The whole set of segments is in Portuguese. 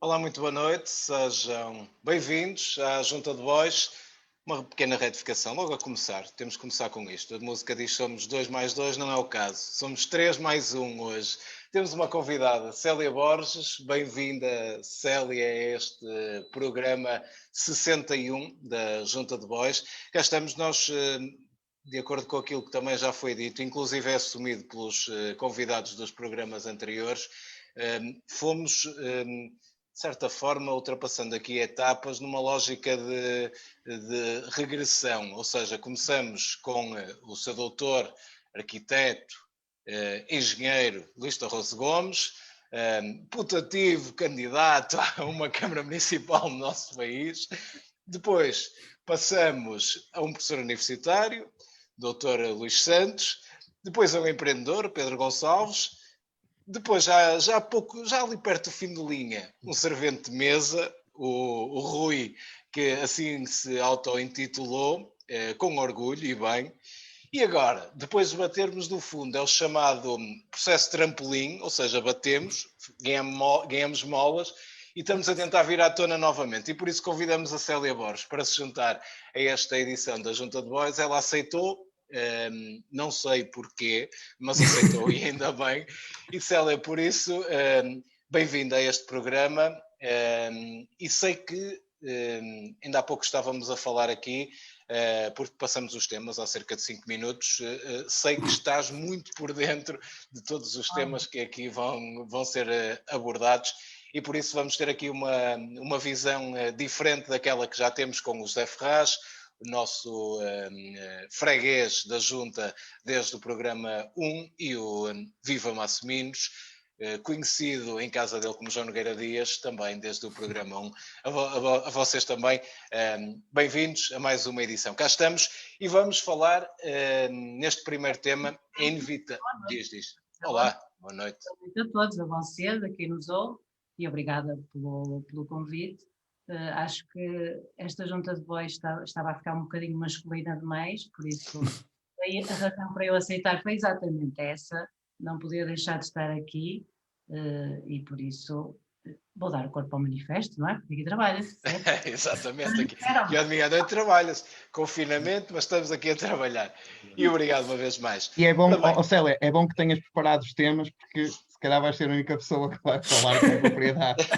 Olá, muito boa noite, sejam bem-vindos à Junta de Bois. Uma pequena retificação, logo a começar, temos que começar com isto. A música diz somos 2 mais 2, não é o caso, somos 3 mais 1 hoje. Temos uma convidada, Célia Borges, bem-vinda Célia a este programa 61 da Junta de Bois. Cá estamos nós, de acordo com aquilo que também já foi dito, inclusive é assumido pelos convidados dos programas anteriores, fomos... de certa forma, ultrapassando aqui etapas numa lógica de regressão, ou seja, começamos com o seu doutor, arquiteto, engenheiro Luís Torroso Gomes, putativo candidato a uma Câmara Municipal no nosso país. Depois passamos a um professor universitário, doutor Luís Santos, depois a um empreendedor, Pedro Gonçalves. Depois, já ali perto do fim de linha, um servente de mesa, o Rui, que assim se auto-intitulou, com orgulho e bem. E agora, depois de batermos no fundo, é o chamado processo trampolim, ou seja, batemos, ganhamos molas e estamos a tentar vir à tona novamente. E por isso convidamos a Célia Borges para se juntar a esta edição da Junta de Bois. Ela aceitou. Não sei porquê, mas aceitou e ainda bem. E Célia, por isso, bem-vinda a este programa. E sei que ainda há pouco estávamos a falar aqui, porque passamos os temas há cerca de 5 minutos. Sei que estás muito por dentro de todos os temas que aqui vão ser abordados. E por isso vamos ter aqui uma visão diferente daquela que já temos com o José Ferraz, o nosso freguês da Junta desde o programa 1 e o Viva Massiminos, conhecido em casa dele como João Nogueira Dias, também desde o programa 1. A vocês também, bem-vindos a mais uma edição. Cá estamos e vamos falar neste primeiro tema, Diz. Olá, boa noite. Boa noite a todos, a vocês, a quem nos ouve, e obrigada pelo convite. Acho que esta Junta de Bois estava a ficar um bocadinho masculina demais, por isso a razão para eu aceitar foi exatamente essa, não podia deixar de estar aqui e por isso vou dar o corpo ao manifesto, não é? Porque aqui trabalha-se. Exatamente, aqui ao domingo à noite trabalha-se, confinamento, mas estamos aqui a trabalhar. E obrigado uma vez mais. E é bom, Célia, é bom que tenhas preparado os temas, porque se calhar vais ser a única pessoa que vai falar com propriedade.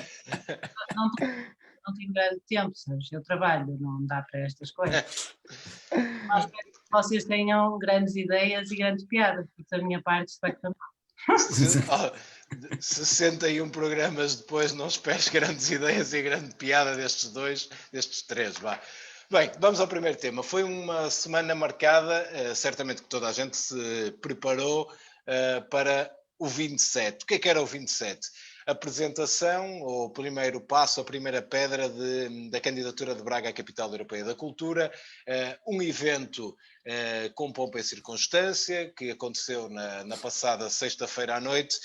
Não tenho grande tempo, sabes? Eu trabalho, não dá para estas coisas. Mas espero que vocês tenham grandes ideias e grandes piadas, porque da minha parte espero que também. 61 programas depois, não esperes grandes ideias e grande piada destes três, vá. Bem, vamos ao primeiro tema. Foi uma semana marcada, certamente que toda a gente se preparou para o 27. O que é que era o 27? A apresentação, o primeiro passo, a primeira pedra da candidatura de Braga à Capital Europeia da Cultura, um evento com pompa e circunstância, que aconteceu na passada sexta-feira à noite,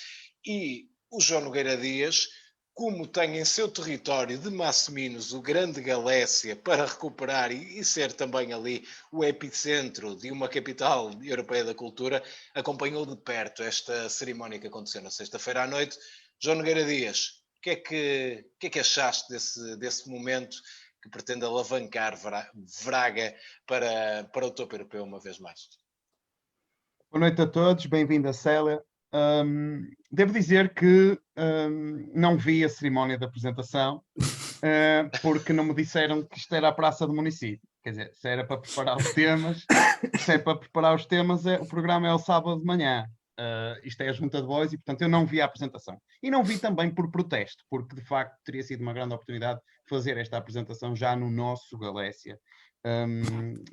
e o João Nogueira Dias, como tem em seu território de Massiminos o grande Galécia para recuperar e ser também ali o epicentro de uma capital europeia da cultura, acompanhou de perto esta cerimónia que aconteceu na sexta-feira à noite. João Nogueira Dias, o que é que achaste desse momento que pretende alavancar Braga para o topo europeu uma vez mais? Boa noite a todos, bem-vinda Célia. Devo dizer que não vi a cerimónia de apresentação porque não me disseram que isto era a praça do município. Quer dizer, se era para preparar os temas, o programa é o sábado de manhã. Isto é a Junta de Bois e, portanto, eu não vi a apresentação. E não vi também por protesto, porque, de facto, teria sido uma grande oportunidade fazer esta apresentação já no nosso Galécia.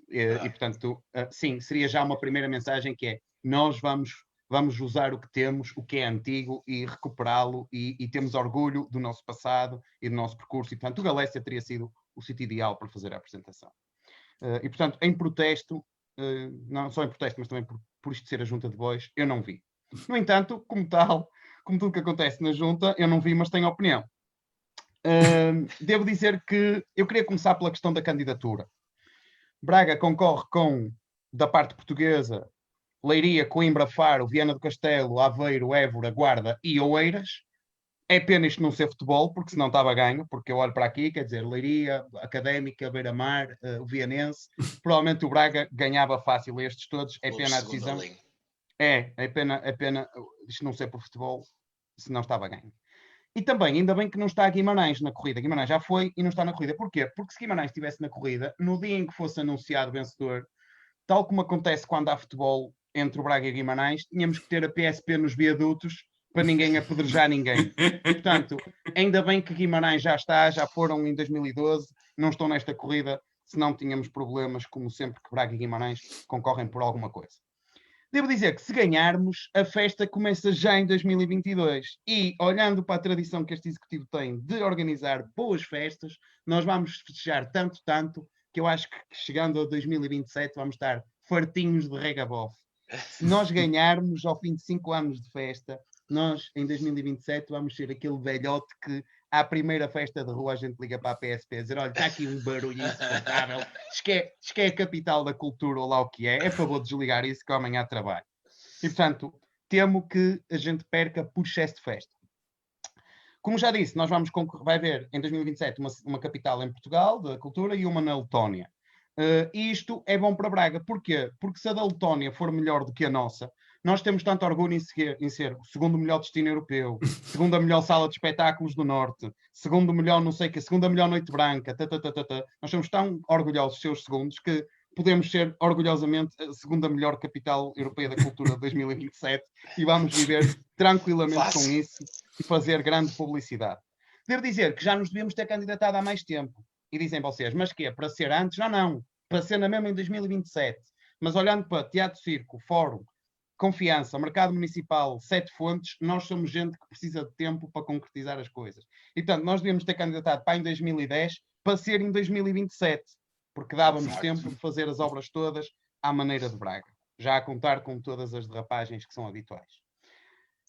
E, portanto, sim, seria já uma primeira mensagem que é, nós vamos usar o que temos, o que é antigo, e recuperá-lo, e temos orgulho do nosso passado e do nosso percurso, e, portanto, o Galécia teria sido o sítio ideal para fazer a apresentação. E, portanto, em protesto, não só em protesto, mas também por isto ser a Junta de Bois, eu não vi. No entanto, como tudo que acontece na Junta, eu não vi, mas tenho opinião. Devo dizer que eu queria começar pela questão da candidatura. Braga concorre com, da parte portuguesa, Leiria, Coimbra, Faro, Viana do Castelo, Aveiro, Évora, Guarda e Oeiras. É pena isto não ser futebol, porque senão estava ganho, porque eu olho para aqui, quer dizer, Leiria, Académica, Beira-Mar, o Vianense, provavelmente o Braga ganhava fácil estes todos, é pena a decisão. É pena isto não ser por futebol, senão estava ganho. E também, ainda bem que não está Guimarães na corrida. Guimarães já foi e não está na corrida. Porquê? Porque se Guimarães estivesse na corrida, no dia em que fosse anunciado vencedor, tal como acontece quando há futebol entre o Braga e Guimarães, tínhamos que ter a PSP nos viadutos para ninguém apedrejar ninguém. Portanto, ainda bem que Guimarães já está, já foram em 2012, não estão nesta corrida, senão tínhamos problemas, como sempre que Braga e Guimarães concorrem por alguma coisa. Devo dizer que se ganharmos, a festa começa já em 2022 e, olhando para a tradição que este executivo tem de organizar boas festas, nós vamos festejar tanto, que eu acho que chegando a 2027 vamos estar fartinhos de regabof. Se nós ganharmos ao fim de 5 anos de festa, nós em 2027 vamos ser aquele velhote que à primeira festa de rua a gente liga para a PSP a dizer, olha, está aqui um barulho insuportável, diz que é a capital da cultura ou lá o que é favor de desligar isso que amanhã trabalho. E portanto, temo que a gente perca por excesso de festa. Como já disse, nós vai haver em 2027 uma capital em Portugal da cultura e uma na Letónia. E isto é bom para Braga. Porquê? Porque se a da Letónia for melhor do que a nossa, nós temos tanto orgulho em ser o segundo melhor destino europeu, segunda melhor sala de espetáculos do Norte, segundo melhor não sei o que, segunda melhor noite branca, Nós somos tão orgulhosos de ser os segundos que podemos ser orgulhosamente a segunda melhor capital europeia da cultura de 2027 e vamos viver tranquilamente com isso e fazer grande publicidade. Devo dizer que já nos devíamos ter candidatado há mais tempo. E dizem vocês, mas que é? Para ser antes? Não. Para ser na mesma em 2027. Mas olhando para Teatro Circo, Fórum, Confiança, Mercado Municipal, 7 fontes, nós somos gente que precisa de tempo para concretizar as coisas. E, portanto, nós devíamos ter candidatado para em 2010 para ser em 2027, porque dava-nos tempo de fazer as obras todas à maneira de Braga, já a contar com todas as derrapagens que são habituais.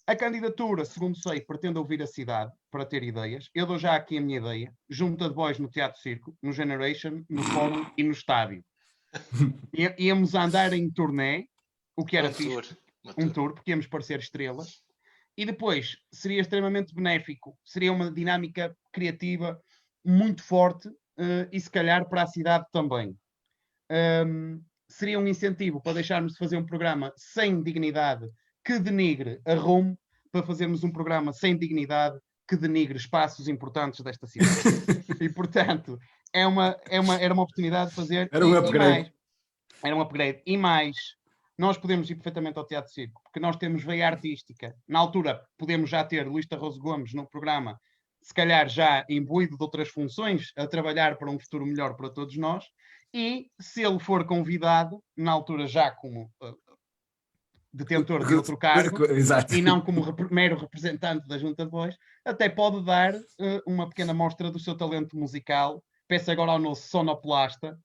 A candidatura, segundo sei, pretende ouvir a cidade para ter ideias. Eu dou já aqui a minha ideia. Junta de voz no Teatro Circo, no Generation, no Fórum e no Estádio. Íamos andar em turnê, o que era fixe. Um tour, porque íamos parecer estrelas. E depois, seria extremamente benéfico. Seria uma dinâmica criativa muito forte e se calhar para a cidade também. Seria um incentivo para deixarmos de fazer um programa sem dignidade que denigre a Rumo, para fazermos um programa sem dignidade que denigre espaços importantes desta cidade. E, portanto, era uma oportunidade de fazer... Era um upgrade. Era um upgrade. E mais, nós podemos ir perfeitamente ao Teatro Circo, porque nós temos veia artística. Na altura, podemos já ter Luís Tarroso Gomes no programa, se calhar já imbuído de outras funções, a trabalhar para um futuro melhor para todos nós. E, se ele for convidado, na altura já como... detentor de outro cargo, exato, e não como mero representante da Junta de Voz, até pode dar uma pequena mostra do seu talento musical. Peço agora ao nosso sonoplasta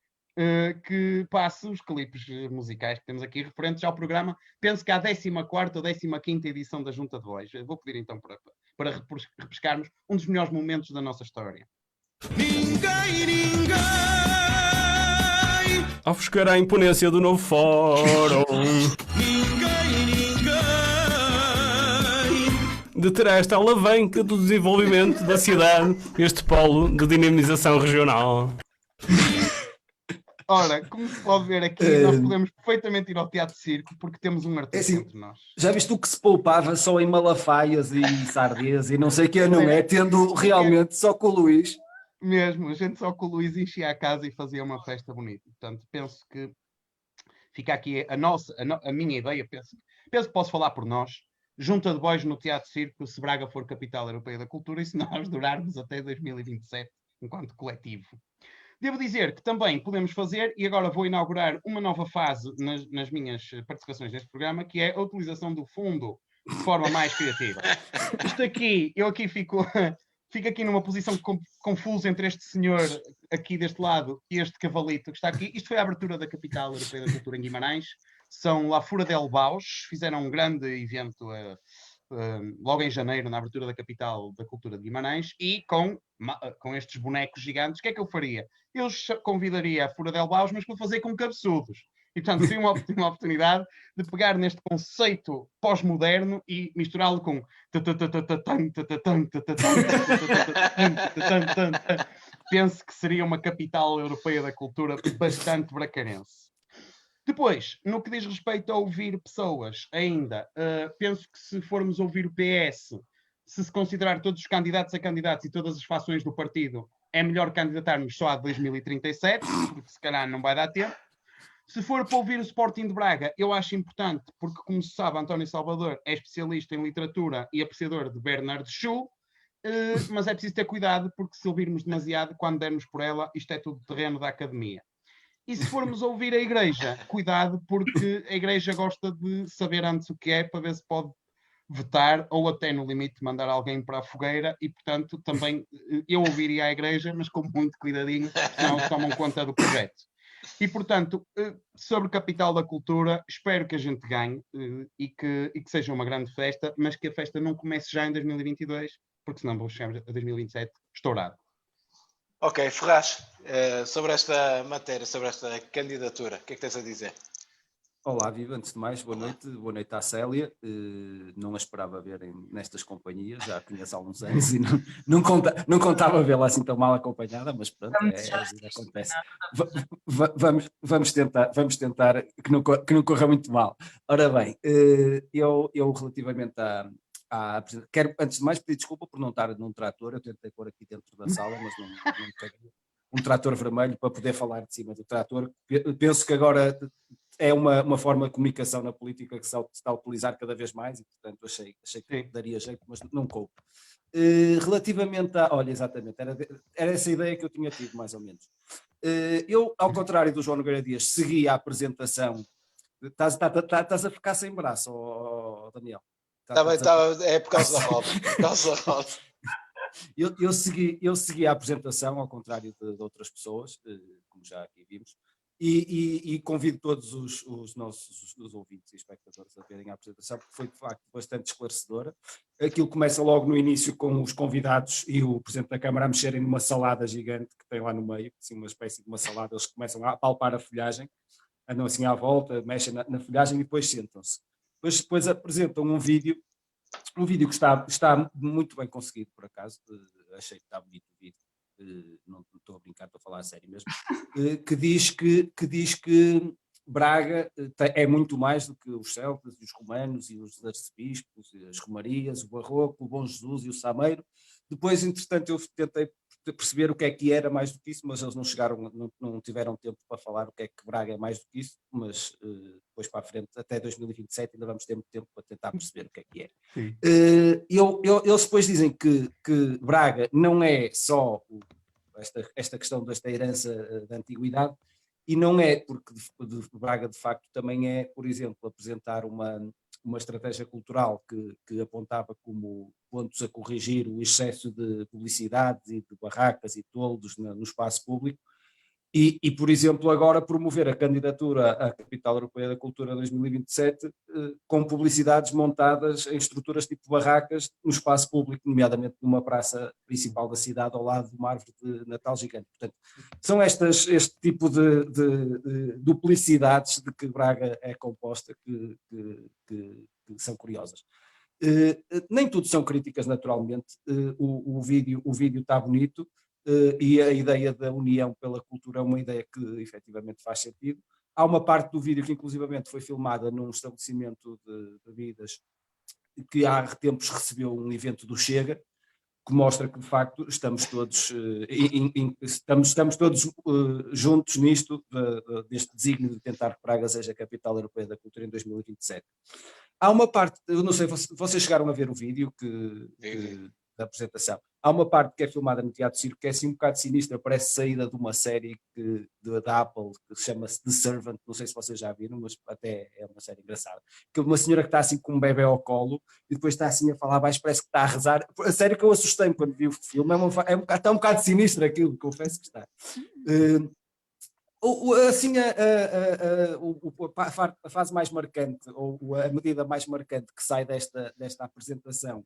que passe os clipes musicais que temos aqui referentes ao programa. Penso que à 14ª ou 15ª edição da Junta de Voz. Vou pedir então para repescarmos um dos melhores momentos da nossa história. Ninguém a ofuscar a imponência do novo fórum. De ter esta alavanca do desenvolvimento da cidade, este polo de dinamização regional. Ora, como se pode ver aqui, nós podemos perfeitamente ir ao Teatro Circo porque temos um artista entre nós. Já viste o que se poupava só em malafaias e sardinhas e não sei o que não é, tendo realmente só com o Luís. Mesmo, a gente só com o Luís enchia a casa e fazia uma festa bonita. Portanto, penso que fica aqui a minha ideia, penso que posso falar por nós. Junta de voz no Teatro Circo, se Braga for capital europeia da cultura e se nós durarmos até 2027 enquanto coletivo. Devo dizer que também podemos fazer, e agora vou inaugurar uma nova fase nas minhas participações neste programa, que é a utilização do fundo de forma mais criativa. Isto aqui, eu aqui fico aqui numa posição confusa entre este senhor aqui deste lado e este cavalito que está aqui. Isto foi a abertura da capital europeia da cultura em Guimarães. São La Fura del Baus, fizeram um grande evento logo em janeiro, na abertura da capital da cultura de Guimarães, e com estes bonecos gigantes, o que é que eu faria? Eu convidaria a Fura del Baus, mas para fazer com cabeçudos. E, portanto, seria uma ótima oportunidade de pegar neste conceito pós-moderno e misturá-lo com... Penso que seria uma capital europeia da cultura bastante bracarense. Depois, no que diz respeito a ouvir pessoas, ainda, penso que se formos ouvir o PS, se considerar todos os candidatos a candidatos e todas as fações do partido, é melhor candidatarmos só a 2037, porque se calhar não vai dar tempo. Se for para ouvir o Sporting de Braga, eu acho importante, porque, como se sabe, António Salvador é especialista em literatura e apreciador de Bernard Shaw, mas é preciso ter cuidado, porque se ouvirmos demasiado, quando dermos por ela, isto é tudo terreno da academia. E se formos ouvir a Igreja, cuidado, porque a Igreja gosta de saber antes o que é, para ver se pode vetar, ou até no limite mandar alguém para a fogueira, e portanto também eu ouviria a Igreja, mas com muito cuidadinho, senão eles tomam conta do projeto. E, portanto, sobre Capital da Cultura, espero que a gente ganhe e que seja uma grande festa, mas que a festa não comece já em 2022, porque senão vou chegar a 2027 estourado. Ok, Ferraz, sobre esta matéria, sobre esta candidatura, o que é que tens a dizer? Olá, Viva, antes de mais, boa noite à Célia. Não a esperava ver nestas companhias, já a conheço há alguns anos e não contava vê-la assim tão mal acompanhada, mas pronto, acontece. Vamos tentar que não corra muito mal. Ora bem, eu relativamente quero antes de mais pedir desculpa por não estar num trator, eu tentei pôr aqui dentro da sala, mas não cabia. Um trator vermelho para poder falar de cima do trator. Penso que agora é uma forma de comunicação na política que se está a utilizar cada vez mais e, portanto, achei que daria jeito, mas não coube. Relativamente a... Olha, exatamente, era essa ideia que eu tinha tido, mais ou menos. Eu, ao contrário do João Nogueira Dias, segui a apresentação... Estás a ficar sem braço, Daniel? É por causa da roda. Por causa da roda. Eu segui a apresentação, ao contrário de outras pessoas, como já aqui vimos, e convido todos os nossos ouvintes e espectadores a verem a apresentação, porque foi de facto bastante esclarecedora. Aquilo começa logo no início com os convidados e o Presidente da Câmara a mexerem numa salada gigante que tem lá no meio, assim, uma espécie de uma salada. Eles começam a palpar a folhagem, andam assim à volta, mexem na folhagem e depois sentam-se. Depois apresentam um vídeo que está muito bem conseguido, por acaso. Achei que está bonito o vídeo, não estou a brincar, estou a falar a sério mesmo, que diz que Braga é muito mais do que os celtas, os romanos e os arcebispos, as romarias, o barroco, o Bom Jesus e o Sameiro. Depois, entretanto, eu tentei perceber o que é que era mais do que isso, mas eles não tiveram tempo para falar o que é que Braga é mais do que isso, mas depois para a frente, até 2027, ainda vamos ter muito tempo para tentar perceber o que é que é. Eles depois dizem que Braga não é só esta questão desta herança da antiguidade, e não é, porque Braga de facto também é, por exemplo, apresentar uma estratégia cultural que apontava como pontos a corrigir o excesso de publicidade e de barracas e toldos no espaço público, e, por exemplo, agora promover a candidatura à Capital Europeia da Cultura 2027 com publicidades montadas em estruturas tipo barracas no espaço público, nomeadamente numa praça principal da cidade, ao lado de uma árvore de Natal gigante. Portanto, são este tipo de duplicidades de que Braga é composta que são curiosas. Nem tudo são críticas, naturalmente. O vídeo está bonito. E a ideia da união pela cultura é uma ideia que efetivamente faz sentido. Há uma parte do vídeo que inclusivamente foi filmada num estabelecimento de bebidas que há tempos recebeu um evento do Chega, que mostra que de facto estamos todos, estamos todos juntos nisto, deste desígnio de tentar que Braga seja a capital europeia da cultura em 2027. Há uma parte, eu não sei, vocês chegaram a ver o vídeo da apresentação. Há uma parte que é filmada no Teatro Circo que é assim um bocado sinistra, parece saída de uma série da Apple que chama-se The Servant, não sei se vocês já viram, mas até é uma série engraçada. Que uma senhora que está assim com um bebê ao colo e depois está assim a falar baixo, parece que está a rezar. A sério que eu assustei-me quando vi o filme, está um bocado sinistro aquilo, confesso que está. Assim, a fase mais marcante, ou a medida mais marcante que sai desta apresentação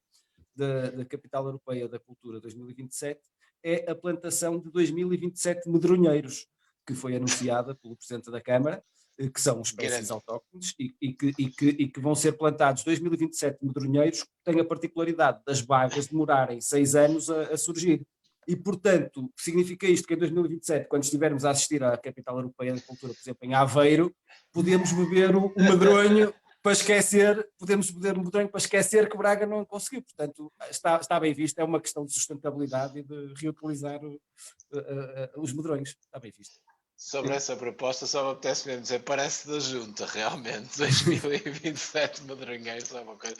da Capital Europeia da Cultura 2027 é a plantação de 2027 medronheiros, que foi anunciada pelo Presidente da Câmara, que são espécies autóctones e que vão ser plantados 2027 medronheiros, que têm a particularidade das vagas demorarem 6 anos a surgir. E, portanto, significa isto que em 2027, quando estivermos a assistir à Capital Europeia da Cultura, por exemplo, em Aveiro, podemos beber o medronho para esquecer, podemos beber o medronho para esquecer que Braga não conseguiu. Portanto, está bem visto, é uma questão de sustentabilidade e de reutilizar os medronhos. Está bem visto. Sobre essa proposta, só me apetece mesmo dizer, parece da junta, realmente, 2027 Madronheiros, é uma coisa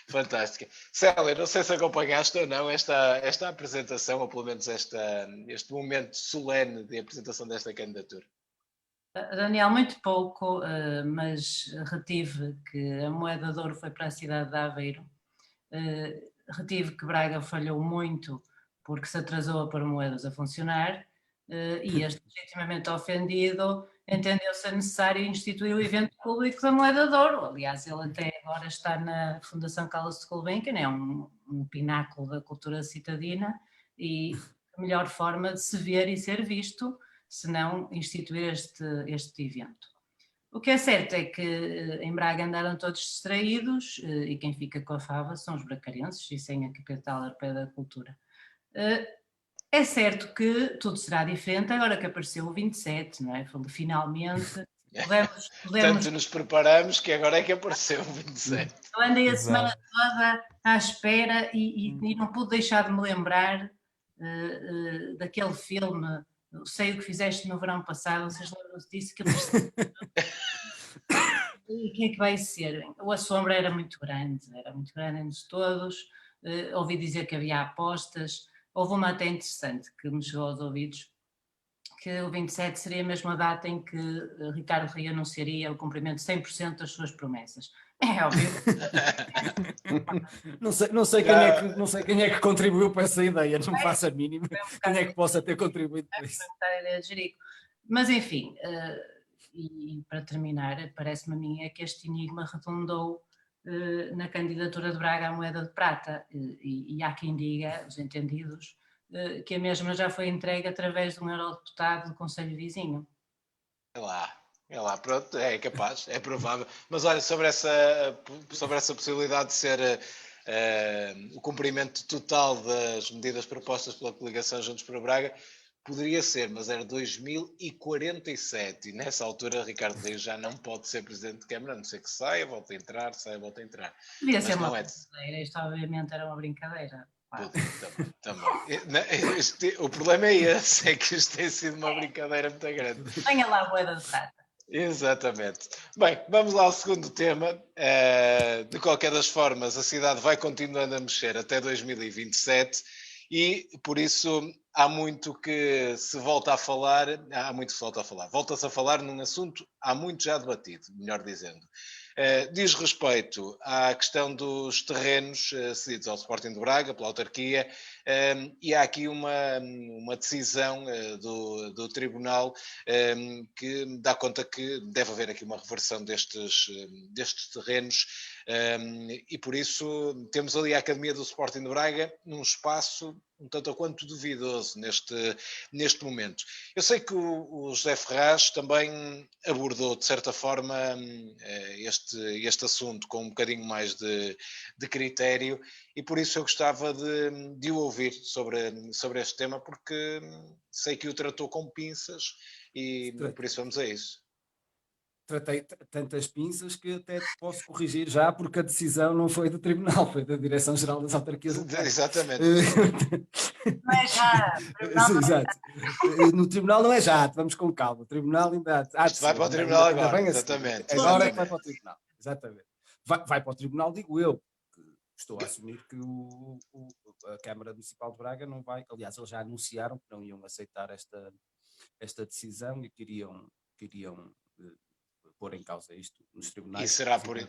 fantástica. Célia, não sei se acompanhaste ou não esta apresentação, ou pelo menos este momento solene de apresentação desta candidatura. Daniel, muito pouco, mas retive que a moeda de ouro foi para a cidade de Aveiro, retive que Braga falhou muito porque se atrasou a pôr moedas a funcionar, e este legitimamente ofendido entendeu-se necessário instituir o evento público da moeda de ouro. Aliás, ele até agora está na Fundação Carlos de Gulbenkian, é um pináculo da cultura citadina, e a melhor forma de se ver e ser visto, se não instituir este evento. O que é certo é que em Braga andaram todos distraídos, e quem fica com a fava são os bracarenses, e sem a Capital Europeia da Cultura. É certo que tudo será diferente agora que apareceu o 27, não é? Finalmente podemos... Tanto nos preparamos que agora é que apareceu o 27. Eu andei a semana toda à espera e não pude deixar de me lembrar daquele filme, Sei o que Fizeste no Verão Passado, vocês lembram-se disso? Que e quem é que vai ser? O assombro era muito grande entre todos. Ouvi dizer que havia apostas. Houve uma até interessante que me chegou aos ouvidos, que o 27 seria mesmo a data em que Ricardo Rio anunciaria o cumprimento de 100% das suas promessas. É óbvio. não sei quem é que contribuiu para essa ideia, não faço a mínima quem é que possa ter contribuído para isso. Mas enfim, e para terminar, parece-me a mim é que este enigma redundou na candidatura de Braga à moeda de prata, e há quem diga, os entendidos, que a mesma já foi entregue através de um eurodeputado do Conselho Vizinho. É lá, pronto, é capaz, é provável. Mas olha, sobre essa possibilidade de ser o cumprimento total das medidas propostas pela coligação Juntos para Braga, poderia ser, mas era 2047, e nessa altura Ricardo Reis já não pode ser Presidente de Câmara, a não ser que saia, volta a entrar, volta a entrar. Devia ser uma brincadeira, isto obviamente era uma brincadeira. Também. O problema é esse, é que isto tem sido uma brincadeira muito grande. Venha lá a moeda de prata. Exatamente. Bem, vamos lá ao segundo tema. De qualquer das formas, a cidade vai continuando a mexer até 2027 e, por isso, há muito que se volta a falar, volta-se a falar num assunto há muito já debatido, melhor dizendo. Diz respeito à questão dos terrenos cedidos ao Sporting de Braga, pela autarquia, e há aqui uma decisão do Tribunal que dá conta que deve haver aqui uma reversão destes terrenos, e por isso temos ali a Academia do Sporting de Braga num espaço um tanto ou quanto duvidoso neste momento. Eu sei que o José Ferraz também abordou, de certa forma, este assunto com um bocadinho mais de critério, e por isso eu gostava de o ouvir sobre este tema, porque sei que o tratou com pinças e por isso vamos a isso. Tratei tantas pinças que até te posso corrigir já, porque a decisão não foi do Tribunal, foi da Direção-Geral das Autarquias. Exatamente. Não é já. Exato. No Tribunal não é já, vamos com calma. O Tribunal ainda vai para o Tribunal agora, exatamente. Agora é que vai para o Tribunal, exatamente. Vai para o Tribunal, digo eu, que estou a assumir que a Câmara Municipal de Braga não vai, aliás, eles já anunciaram que não iam aceitar esta decisão e queriam pôr em causa isto nos tribunais. E será para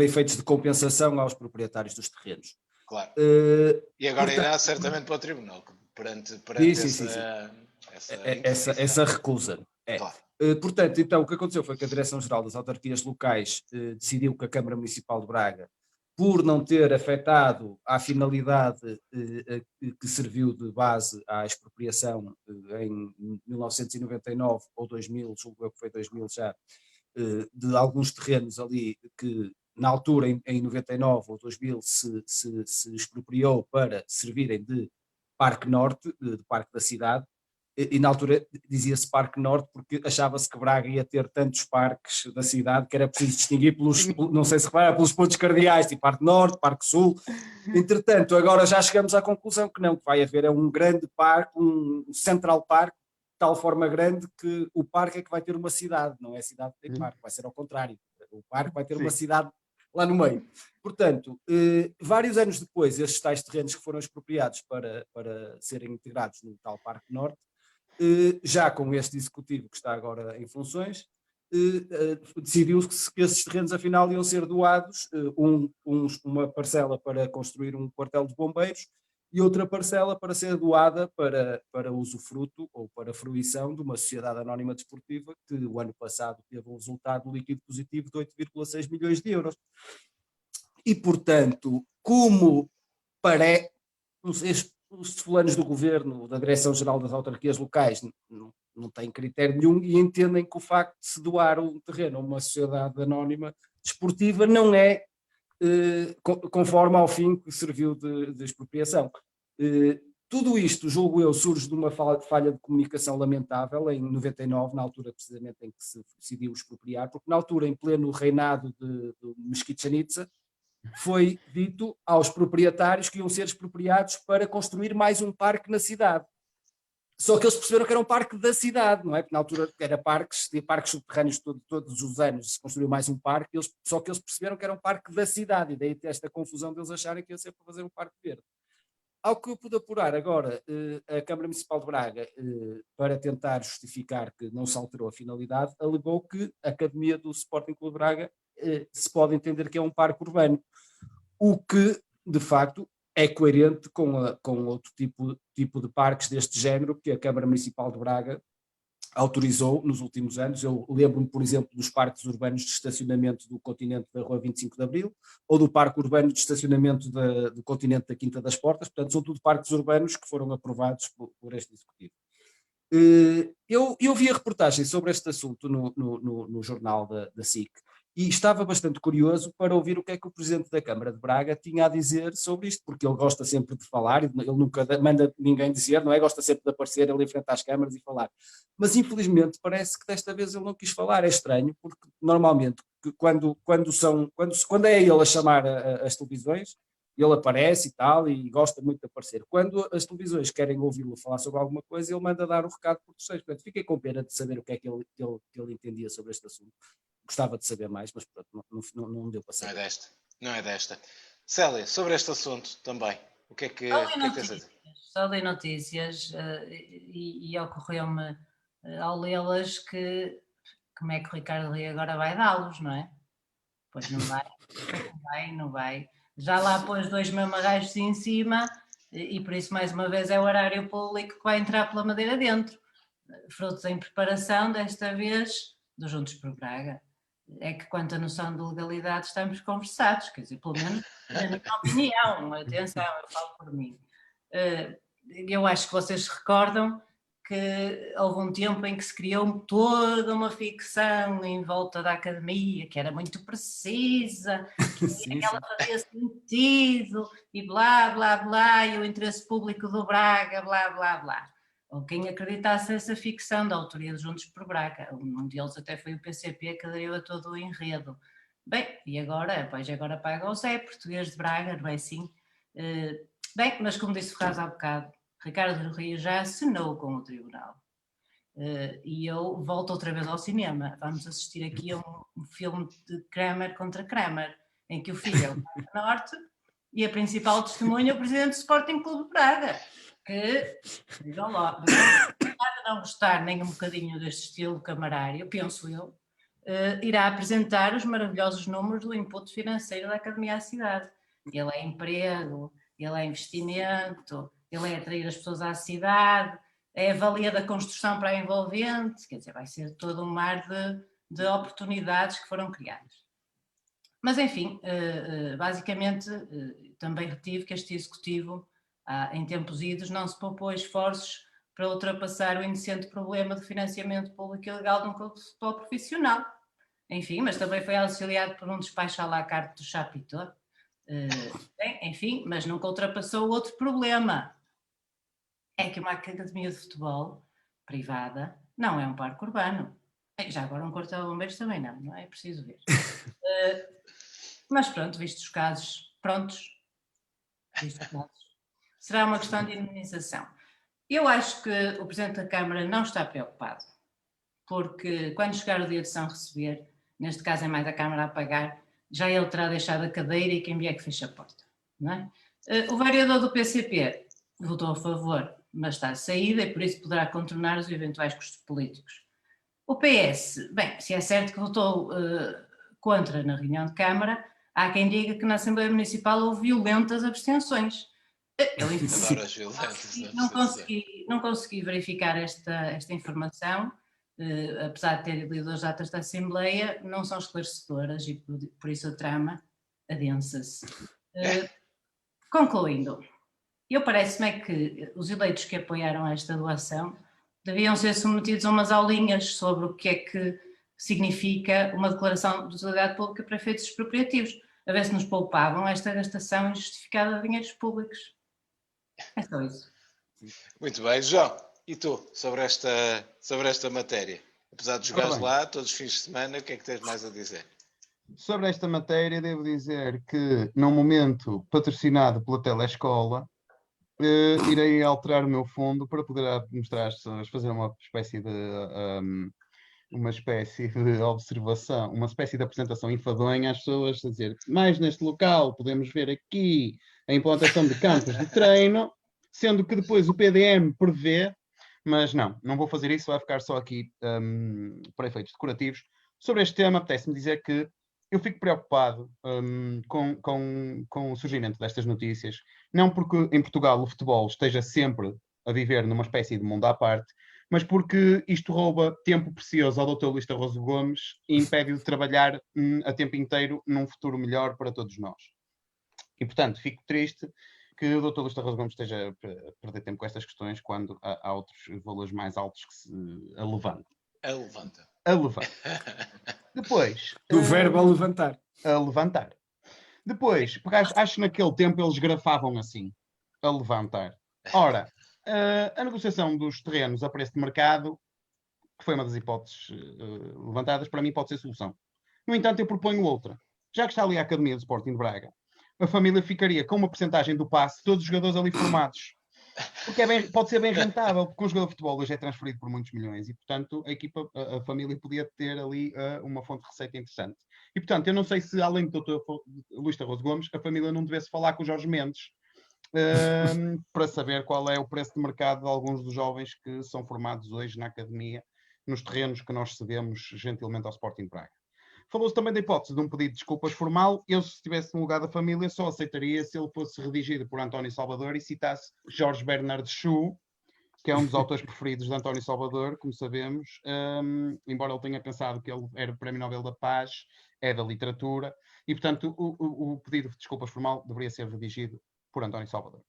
efeitos de compensação aos proprietários dos terrenos. Claro. E agora irá certamente para o Tribunal, perante essa recusa. Claro. Portanto, então, o que aconteceu foi que a Direção-Geral das Autarquias Locais decidiu que a Câmara Municipal de Braga por não ter afetado à finalidade que serviu de base à expropriação em 1999 ou 2000, julgo eu que foi 2000 já, de alguns terrenos ali que na altura, em 99 ou 2000, se expropriou para servirem de Parque Norte, de Parque da Cidade, e na altura dizia-se Parque Norte porque achava-se que Braga ia ter tantos parques da cidade que era preciso distinguir pelos, não sei se repara, pelos pontos cardeais, tipo Parque Norte, Parque Sul. Entretanto, agora já chegamos à conclusão que não, que vai haver um grande parque, um Central Park, de tal forma grande que o parque é que vai ter uma cidade, não é a cidade que tem parque, vai ser ao contrário. O parque vai ter uma cidade lá no meio. Portanto, vários anos depois, estes tais terrenos que foram expropriados para serem integrados no tal Parque Norte, já com este executivo que está agora em funções, decidiu-se que esses terrenos afinal iam ser doados, uma parcela para construir um quartel de bombeiros e outra parcela para ser doada para usufruto ou para fruição de uma sociedade anónima desportiva que o ano passado teve um resultado líquido positivo de 8,6 milhões de euros. E, portanto, como parece, não sei, os fulanos do governo, da Direção-Geral das Autarquias Locais, não têm critério nenhum e entendem que o facto de se doar um terreno a uma sociedade anónima desportiva não é conforme ao fim que serviu de expropriação. Tudo isto, julgo eu, surge de uma falha de comunicação lamentável em 99, na altura precisamente em que se decidiu expropriar, porque na altura, em pleno reinado de Mesquita Chanitza, foi dito aos proprietários que iam ser expropriados para construir mais um parque na cidade. Só que eles perceberam que era um parque da cidade, não é? Porque na altura era parques subterrâneos todos os anos, se construiu mais um parque, só que eles perceberam que era um parque da cidade, e daí esta confusão deles acharem que ia ser para fazer um parque verde. Ao que eu pude apurar agora, a Câmara Municipal de Braga, para tentar justificar que não se alterou a finalidade, alegou que a Academia do Sporting Clube de Braga se pode entender que é um parque urbano, o que, de facto, é coerente com outro tipo de parques deste género que a Câmara Municipal de Braga autorizou nos últimos anos. Eu lembro-me, por exemplo, dos parques urbanos de estacionamento do continente da Rua 25 de Abril, ou do parque urbano de estacionamento do continente da Quinta das Portas. Portanto, são tudo parques urbanos que foram aprovados por este Executivo. Eu vi a reportagem sobre este assunto no jornal da SIC e estava bastante curioso para ouvir o que é que o Presidente da Câmara de Braga tinha a dizer sobre isto, porque ele gosta sempre de falar, ele nunca manda ninguém dizer, não é? Gosta sempre de aparecer ali em frente às câmaras e falar. Mas infelizmente parece que desta vez ele não quis falar, é estranho, porque normalmente quando é ele a chamar as televisões, ele aparece e tal, e gosta muito de aparecer. Quando as televisões querem ouvi-lo falar sobre alguma coisa, ele manda dar o recado por terceiros. Portanto, fiquei com pena de saber o que é que ele entendia sobre este assunto. Gostava de saber mais, mas pronto, não deu para saber. Não é desta. Célia, sobre este assunto também, o que é que tens a dizer? Só li notícias e ocorreu-me ao lê-las que como é que o Ricardo Rui agora vai dá-los, não é? Pois não vai. Já lá pôs 2 mamarrachos em cima e por isso mais uma vez é o horário público que vai entrar pela madeira dentro. Frutos em preparação, desta vez, dos Juntos por Braga. É que quanto à noção de legalidade estamos conversados, quer dizer, pelo menos na minha opinião, atenção, eu falo por mim. Eu acho que vocês se recordam que houve um tempo em que se criou toda uma ficção em volta da academia, que era muito precisa, que ela fazia sentido, e blá, blá, blá, e o interesse público do Braga, blá, blá, blá. Ou quem acreditasse nessa ficção da autoria de Juntos por Braga. Um deles até foi o PCP que aderiu a todo o enredo. Bem, e agora? Pois agora paga o Zé, português de Braga, não é assim? Bem, mas como disse o Ferraz há bocado, Ricardo do Rio já assinou com o Tribunal. E eu volto outra vez ao cinema. Vamos assistir aqui a um filme de Kramer contra Kramer, em que o filho é o Parque Norte e a principal testemunha é o presidente do Sporting Clube de Braga, que, digam lá, não gostar nem um bocadinho deste estilo camarário, penso eu, irá apresentar os maravilhosos números do input financeiro da Academia à Cidade. Ele é emprego, ele é investimento, ele é atrair as pessoas à cidade, é a valia da construção para a envolvente, quer dizer, vai ser todo um mar de oportunidades que foram criadas. Mas, enfim, basicamente, também retive que este Executivo, em tempos idos, não se poupou esforços para ultrapassar o indecente problema de financiamento público ilegal de um clube de futebol profissional. Enfim, mas também foi auxiliado por um despacho à la carte do Chapitou. Enfim, mas nunca ultrapassou outro problema. É que uma academia de futebol privada não é um parque urbano. Já agora um quartel de bombeiros também não é preciso ver. Mas pronto, vistos os casos, será uma questão de indemnização. Eu acho que o Presidente da Câmara não está preocupado, porque quando chegar o dia de São Receber, neste caso é mais a Câmara a pagar, já ele terá deixado a cadeira e quem vier que feche a porta, não é? O vereador do PCP votou a favor, mas está de saída e por isso poderá contornar os eventuais custos políticos. O PS, bem, se é certo que votou contra na reunião de Câmara, há quem diga que na Assembleia Municipal houve violentas abstenções. Eu não consegui verificar esta informação, apesar de ter lido as atas da Assembleia, não são esclarecedoras e por isso a trama adensa-se. Concluindo, parece-me é que os eleitos que apoiaram esta doação deviam ser submetidos a umas aulinhas sobre o que é que significa uma declaração de utilidade pública para efeitos expropriativos, a ver se nos poupavam esta gastação injustificada de dinheiros públicos. É só isso. Muito bem, João, e tu, sobre esta matéria? Apesar de jogares lá todos os fins de semana, o que é que tens mais a dizer? Sobre esta matéria, devo dizer que, num momento patrocinado pela Telescola, irei alterar o meu fundo para poder mostrar às pessoas, fazer uma espécie de observação, uma espécie de apresentação enfadonha às pessoas, a dizer, mais neste local podemos ver aqui a implantação de campos de treino, sendo que depois o PDM prevê, mas não vou fazer isso, vai ficar só aqui para efeitos decorativos. Sobre este tema, apetece-me dizer que eu fico preocupado com o surgimento destas notícias, não porque em Portugal o futebol esteja sempre a viver numa espécie de mundo à parte, mas porque isto rouba tempo precioso ao Dr. Luís Tarroso Gomes e impede-o de trabalhar a tempo inteiro num futuro melhor para todos nós. E, portanto, fico triste que o Dr. Luís Tarroso Gomes esteja a perder tempo com estas questões quando há outros valores mais altos que se levantam. Depois... Do verbo a levantar. A levantar. Depois, porque acho que naquele tempo eles grafavam assim, a levantar. Ora, a negociação dos terrenos a preço de mercado, que foi uma das hipóteses levantadas, para mim pode ser solução. No entanto, eu proponho outra. Já que está ali a Academia do Sporting de Braga, a família ficaria com uma percentagem do passe, todos os jogadores ali formados. Porque pode ser bem rentável, porque um jogador de futebol hoje é transferido por muitos milhões e, portanto, a família podia ter ali uma fonte de receita interessante. E, portanto, eu não sei se, além do Dr. Luís Tarroso Gomes, a família não devesse falar com o Jorge Mendes para saber qual é o preço de mercado de alguns dos jovens que são formados hoje na academia, nos terrenos que nós cedemos gentilmente ao Sporting Braga. Falou-se também da hipótese de um pedido de desculpas formal. Eu, se estivesse no lugar da família, só aceitaria se ele fosse redigido por António Salvador e citasse Jorge Bernard Shaw, que é um dos autores preferidos de António Salvador, como sabemos, embora ele tenha pensado que ele era o Prémio Nobel da Paz, é da literatura, e, portanto, o pedido de desculpas formal deveria ser redigido por António Salvador.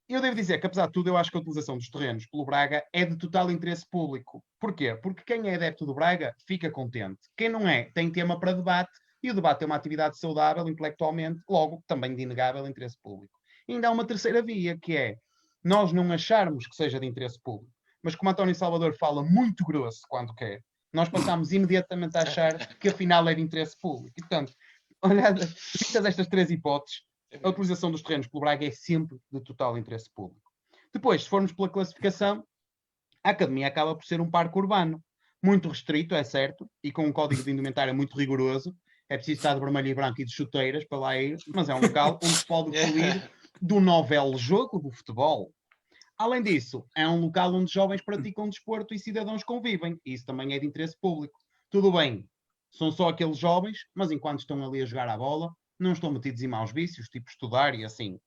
Eu devo dizer que, apesar de tudo, eu acho que a utilização dos terrenos pelo Braga é de total interesse público. Porquê? Porque quem é adepto do Braga fica contente. Quem não é, tem tema para debate, e o debate é uma atividade saudável intelectualmente, logo também de inegável interesse público. E ainda há uma terceira via, que é nós não acharmos que seja de interesse público, mas como António Salvador fala muito grosso quando quer, nós passamos imediatamente a achar que afinal é de interesse público. E, portanto, olhadas estas três hipóteses, a utilização dos terrenos pelo Braga é sempre de total interesse público. Depois, se formos pela classificação, a Academia acaba por ser um parque urbano, muito restrito, é certo, e com um código de indumentária muito rigoroso. É preciso estar de vermelho e branco e de chuteiras para lá ir, mas é um local onde se pode fluir do novel jogo do futebol. Além disso, é um local onde jovens praticam desporto e cidadãos convivem, e isso também é de interesse público. Tudo bem, são só aqueles jovens, mas enquanto estão ali a jogar a bola, não estão metidos em maus vícios, tipo estudar e assim.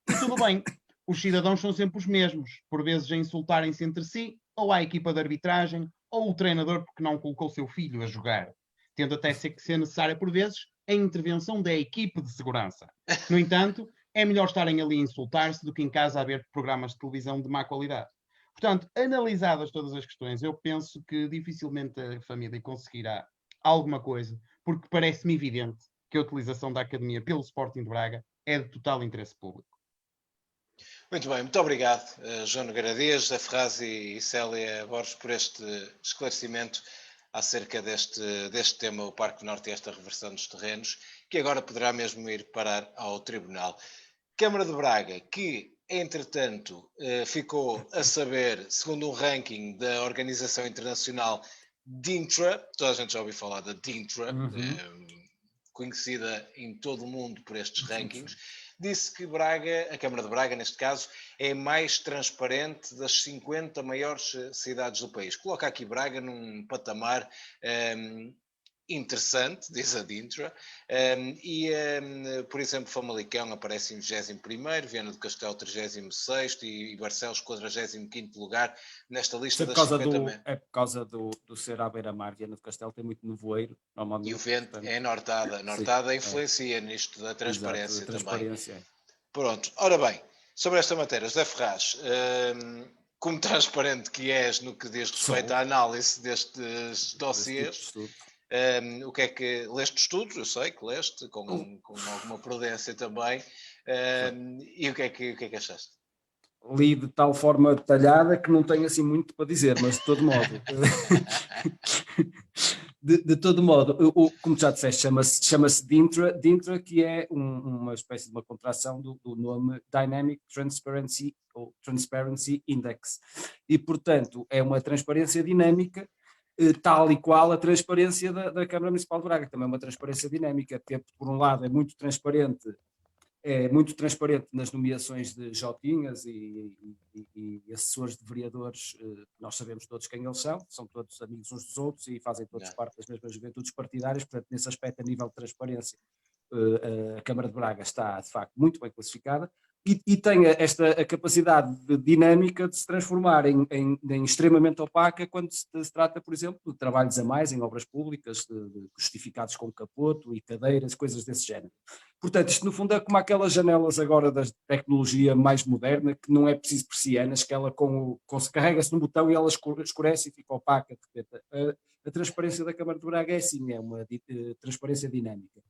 E tudo bem, os cidadãos são sempre os mesmos, por vezes a insultarem-se entre si, ou à equipa de arbitragem, ou o treinador porque não colocou seu filho a jogar. tendo até ser necessária, por vezes, a intervenção da equipe de segurança. No entanto, é melhor estarem ali a insultar-se do que em casa a ver programas de televisão de má qualidade. Portanto, analisadas todas as questões, eu penso que dificilmente a família conseguirá alguma coisa, porque parece-me evidente que a utilização da academia pelo Sporting de Braga é de total interesse público. Muito bem, muito obrigado, João Nogueira Dias, José Ferraz e Célia Borges, por este esclarecimento acerca deste tema, o Parque Norte e esta reversão dos terrenos, que agora poderá mesmo ir parar ao Tribunal. Câmara de Braga, que, entretanto, ficou a saber, segundo um ranking da Organização Internacional DINTRA, toda a gente já ouviu falar da DINTRA, conhecida em todo o mundo por estes rankings, disse que Braga, a Câmara de Braga, neste caso, é a mais transparente das 50 maiores cidades do país. Coloca aqui Braga num patamar interessante, diz a DINTRA, por exemplo, Famalicão aparece em 21º, Viana do Castelo 36º e Barcelos 45º lugar nesta lista das 50. É por causa do ser à beira-mar. Viana do Castelo tem muito nevoeiro, normalmente. E o vento, portanto, é nortada. Nortada influencia nisto da transparência, exato, também. Pronto, ora bem, sobre esta matéria, José Ferraz, como transparente que és no que diz respeito à análise destes dossiês, o que é que leste estudos? Eu sei que leste, com alguma prudência também, e o que é que achaste? Li de tal forma detalhada que não tenho assim muito para dizer, mas de todo modo, de todo modo, como já disseste, chama-se DINTRA, que é uma espécie de uma contração do nome Dynamic Transparency ou Transparency Index, e portanto é uma transparência dinâmica, tal e qual a transparência da Câmara Municipal de Braga, também é uma transparência dinâmica, porque por um lado é muito transparente nas nomeações de jotinhas e assessores de vereadores. Nós sabemos todos quem eles são todos amigos uns dos outros e fazem todos parte das mesmas juventudes partidárias, portanto nesse aspecto, a nível de transparência, a Câmara de Braga está de facto muito bem classificada e tem a capacidade dinâmica de se transformar em extremamente opaca quando se trata, por exemplo, de trabalhos a mais em obras públicas, de justificados com capoto e cadeiras, coisas desse género. Portanto, isto no fundo é como aquelas janelas agora da tecnologia mais moderna, que não é preciso persianas, que ela carrega-se no botão e ela escurece e fica opaca. A transparência da Câmara de Braga é assim, é uma transparência dinâmica.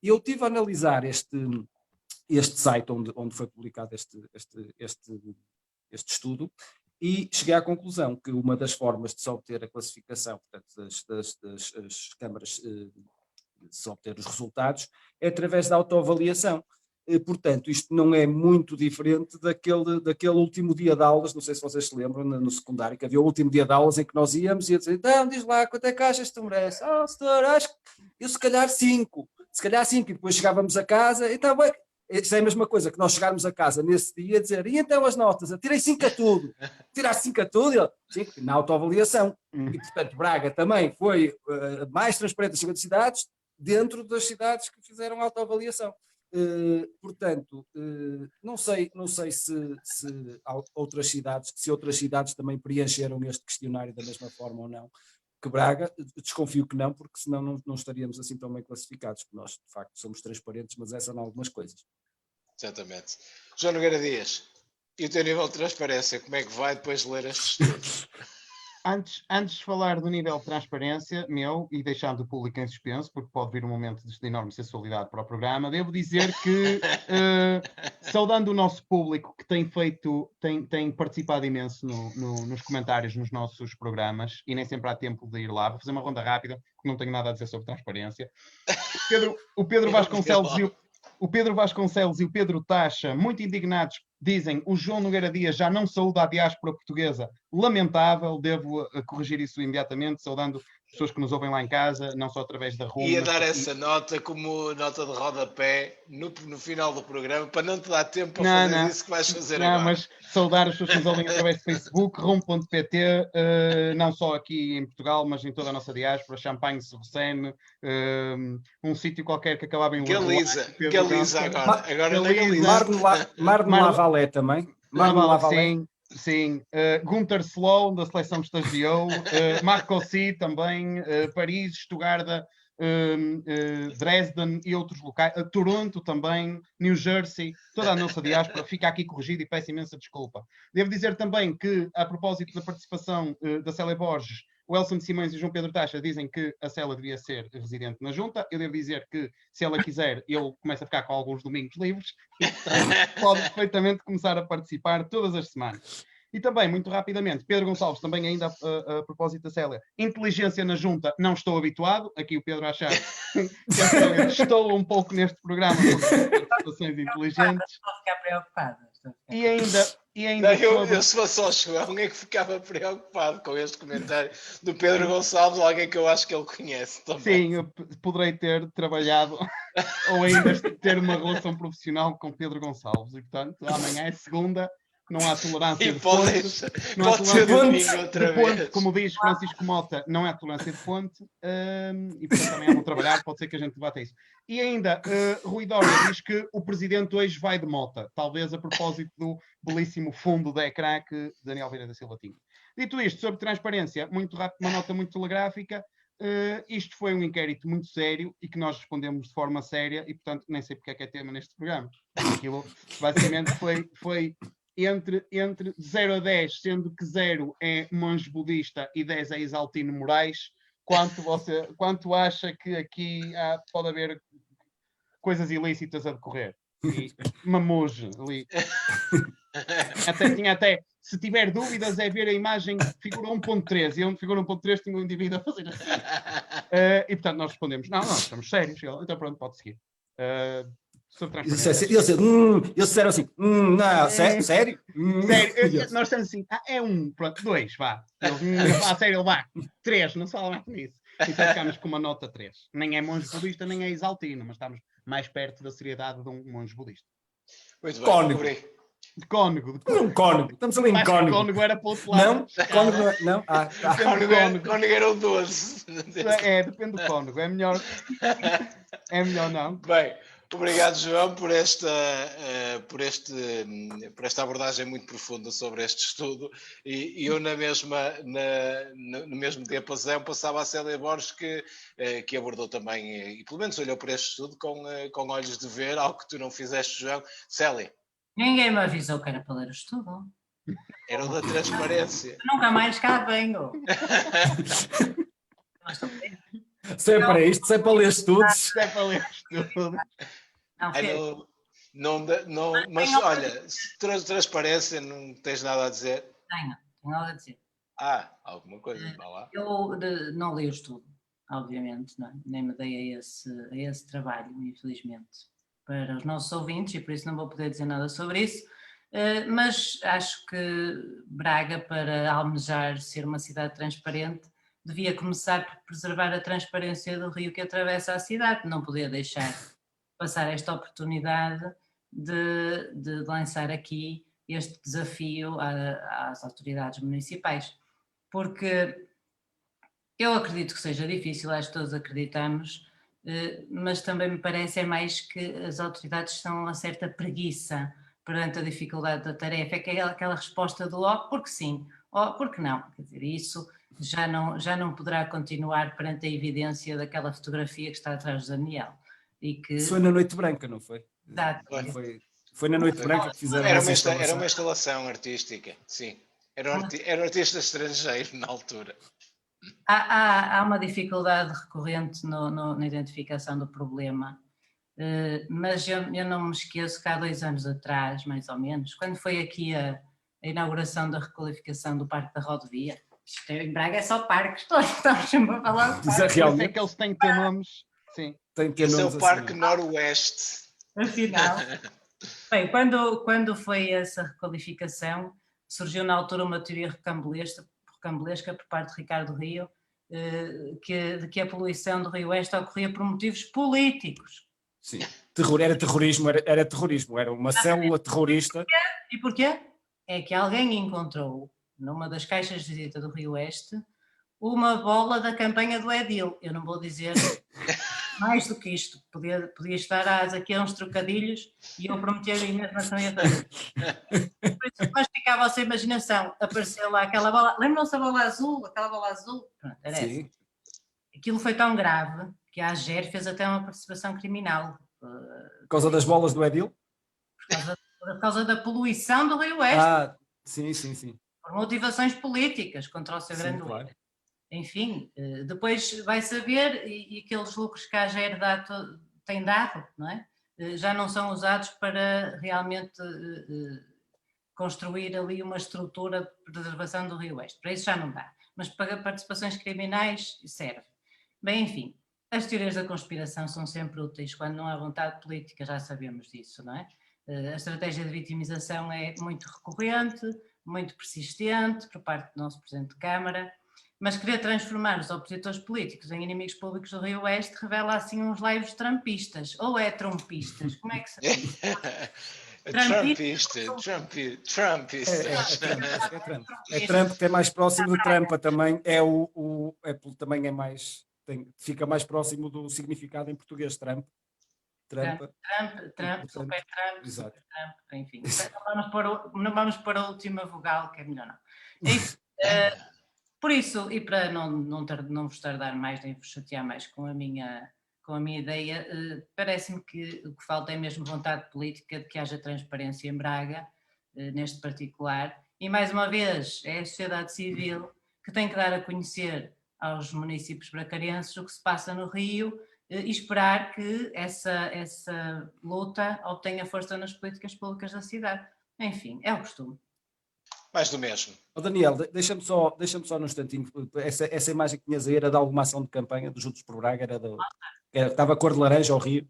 E eu estive a analisar este site onde foi publicado este estudo e cheguei à conclusão que uma das formas de se obter a classificação, portanto, das câmaras, de se obter os resultados, é através da autoavaliação. Portanto, isto não é muito diferente daquele último dia de aulas, não sei se vocês se lembram, no secundário, que havia o último dia de aulas em que nós íamos e ia dizer, então, diz lá, quanto é que achas que tu mereces? Senhor, acho que eu se calhar 5, e depois chegávamos a casa, então, bem, isso é a mesma coisa que nós chegarmos a casa nesse dia e dizer, e então as notas? Eu tirei 5 a tudo. Tiraste 5 a tudo? Ele, sim, na autoavaliação. E, portanto, Braga também foi mais transparente das 50 cidades, dentro das cidades que fizeram autoavaliação. Portanto, não sei se outras cidades também preencheram este questionário da mesma forma ou não que Braga. Desconfio que não, porque senão não estaríamos assim tão bem classificados, porque nós de facto somos transparentes, mas essa não algumas coisas. Exatamente. João Nogueira Dias, e o teu nível de transparência, como é que vai depois de ler estes estudos? Antes de falar do nível de transparência meu e deixando o público em suspenso, porque pode vir um momento de enorme sensualidade para o programa, devo dizer que, saudando o nosso público que tem participado imenso nos comentários nos nossos programas e nem sempre há tempo de ir lá, vou fazer uma ronda rápida, porque não tenho nada a dizer sobre transparência. O Pedro Vasconcelos e o Pedro Taxa, muito indignados, dizem o João Nogueira Dias já não saúda a diáspora portuguesa. Lamentável, devo corrigir isso imediatamente, saudando as pessoas que nos ouvem lá em casa, não só através da rua. Ia dar essa nota como nota de rodapé no final do programa, para não te dar tempo para fazer isso que vais fazer agora. Não, mas saudar as pessoas que nos ouvem através do Facebook, rom.pt, não só aqui em Portugal, mas em toda a nossa diáspora, Champagne, Serrocene, um sítio qualquer que acabava em Galiza agora. Agora na Galiza. Mar de Lavalé também. Mar de Lavalé. Sim. Gunter Slow, da seleção que estagiou. Marco Rossi também. Paris, Estugarda, Dresden e outros locais, Toronto também, New Jersey, toda a nossa diáspora fica aqui corrigida e peço imensa desculpa. Devo dizer também que, a propósito da participação da Célia Borges, o Elson Simões e o João Pedro Taxa dizem que a Célia devia ser residente na junta. Eu devo dizer que, se ela quiser, eu começo a ficar com alguns domingos livres e, portanto, pode perfeitamente começar a participar todas as semanas. E também, muito rapidamente, Pedro Gonçalves, também ainda a propósito da Célia, inteligência na junta, não estou habituado. Aqui o Pedro a achar que a Célia estou um pouco neste programa com participações inteligentes. Estou a ficar preocupada. E ainda Não, sobre... eu se fosse ao João é que ficava preocupado com este comentário do Pedro Gonçalves, alguém que eu acho que ele conhece também. Sim, eu poderei ter trabalhado ou ainda ter uma relação profissional com Pedro Gonçalves. E, portanto, amanhã é segunda, não há tolerância de ponte. Não há pode ser tolerância domingo outra de ponte, vez. como diz Francisco Mota, não há tolerância de ponte. E, portanto, também vou trabalhar, pode ser que a gente debata isso. E ainda, Rui Dória diz que o presidente hoje vai de Mota, talvez a propósito do belíssimo fundo de ecrã que Daniel Vieira da Silva tinha. Dito isto, sobre transparência, muito rápido, uma nota muito telegráfica. Isto foi um inquérito muito sério e que nós respondemos de forma séria e, portanto, nem sei porque é que é tema neste programa. Aquilo, basicamente, foi entre 0 a 10, sendo que 0 é monge budista e 10 é Isaltino Moraes. Quanto acha que aqui pode haver coisas ilícitas a decorrer? E mamuge ali. Se tiver dúvidas, é ver a imagem figura 1.3. E onde figura 1.3 tinha um indivíduo a fazer assim. E portanto nós respondemos: não, estamos sérios. Então pronto, pode seguir. Sobre transparência. Eles disseram assim: não, sério? Sério, nós estamos assim, é 1, pronto, 2, vá. A sério, ele vá. 3, não se fala mais nisso. Então ficámos com uma nota 3. Nem é monge budista, nem é Isaltino, mas estamos mais perto da seriedade de um monge budista. Muito bem, Cónigo. De cônego. Cónigo. Estamos ali em cónigo. Cônego era para o outro lado. Não? Cónigo não? Cónigo era o 12. Depende do cônego. É melhor não. Bem, obrigado, João, por esta abordagem muito profunda sobre este estudo. E eu, no mesmo diapasão, passava a Célia Borges, que abordou também, e pelo menos olhou para este estudo com olhos de ver, algo que tu não fizeste, João. Célia. Ninguém me avisou que era para ler o estudo. Era o da transparência. Nunca mais cá venho. Se é para isto, se é para ler estudos. Se é para ler estudo. Mas olha, transparência, não tens nada a dizer? Tenho nada a dizer. Alguma coisa, vá lá. Eu não li o estudo, obviamente, não é? Nem me dei a esse trabalho, infelizmente, para os nossos ouvintes, e por isso não vou poder dizer nada sobre isso, mas acho que Braga, para almejar ser uma cidade transparente, devia começar por preservar a transparência do rio que atravessa a cidade, não podia deixar passar esta oportunidade de lançar aqui este desafio às autoridades municipais, porque eu acredito que seja difícil, acho que todos acreditamos, mas também me parece mais que as autoridades estão a uma certa preguiça perante a dificuldade da tarefa, é que é aquela resposta do porque sim, porque não, quer dizer, isso já não poderá continuar perante a evidência daquela fotografia que está atrás de Daniel. E que... Foi na Noite Branca, não foi? Exato. Foi na Noite Branca que fizeram era uma instalação artística, sim. Era um artista estrangeiro na altura. Há uma dificuldade recorrente na identificação do problema, mas eu não me esqueço que há 2 anos atrás, mais ou menos, quando foi aqui a inauguração da requalificação do Parque da Rodovia, isto em Braga é só parques, estamos sempre a falar de parques. Realmente é que eles têm que ter nomes, sim. Esse é o Parque Noroeste. Afinal, bem, quando foi essa requalificação, surgiu na altura uma teoria rocambolesca por parte de Ricardo Rio, de que a poluição do Rio Oeste ocorria por motivos políticos. Sim, era terrorismo, era uma célula terrorista. E porquê? É que alguém encontrou, numa das caixas de visita do Rio Oeste, uma bola da campanha do Edil. Eu não vou dizer mais do que isto, podia estar aqui a uns trocadilhos e eu prometer a imaginação e a fazer. Por isso, mas fica a vossa imaginação, apareceu lá aquela bola, lembram-se da bola azul, aquela bola azul? Pronto, era essa. aquilo foi tão grave que a AGER fez até uma participação criminal. Por causa das bolas do Edil? Por causa da poluição do Rio Oeste. Ah, sim. Por motivações políticas contra o seu Sim, grande claro. líder. Enfim, depois vai saber, e aqueles lucros que a AGER tem dado, não é? Já não são usados para realmente construir ali uma estrutura de preservação do Rio Oeste. Para isso já não dá. Mas para participações criminais serve. Bem, enfim, as teorias da conspiração são sempre úteis quando não há vontade política, já sabemos disso, não é? A estratégia de vitimização é muito recorrente, muito persistente por parte do nosso Presidente de Câmara, mas querer transformar os opositores políticos em inimigos públicos do Rio Oeste revela assim uns leves trumpistas, ou é trumpistas, como é que se diz? Trumpista. É Trump. É Trump que é mais próximo de Trampa também, também é mais, fica mais próximo do significado em português, Trump. Trampa. Trump, super Trump, Exato. super Trump, enfim. Não vamos pôr a última vogal, que é melhor não. Enfim, por isso, e para não vos tardar mais, nem vos chatear mais com a minha ideia, parece-me que o que falta é mesmo vontade política de que haja transparência em Braga, neste particular, e mais uma vez é a sociedade civil que tem que dar a conhecer aos municípios bracarenses o que se passa no Rio e esperar que essa luta obtenha força nas políticas públicas da cidade. Enfim, é o costume. Mais do mesmo. Oh, Daniel, deixa-me só num instantinho, essa imagem que tinhas aí era de alguma ação de campanha dos Juntos por Braga, estava cor de laranja ao Rio.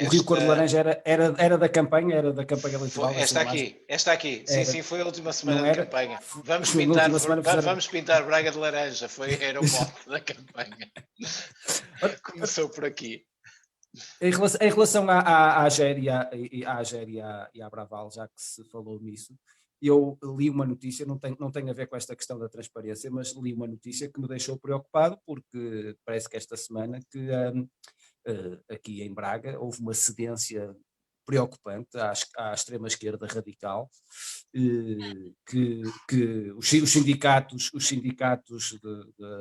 O Rio cor de laranja era da campanha eleitoral. Esta aqui. Sim, foi a última semana de campanha. Vamos pintar Braga de laranja, era o mote da campanha. Começou por aqui. Em relação à AGER e à Braval, já que se falou nisso, eu li uma notícia, não tem a ver com esta questão da transparência, mas li uma notícia que me deixou preocupado, porque parece que esta semana que aqui em Braga houve uma cedência preocupante à extrema-esquerda radical, que os sindicatos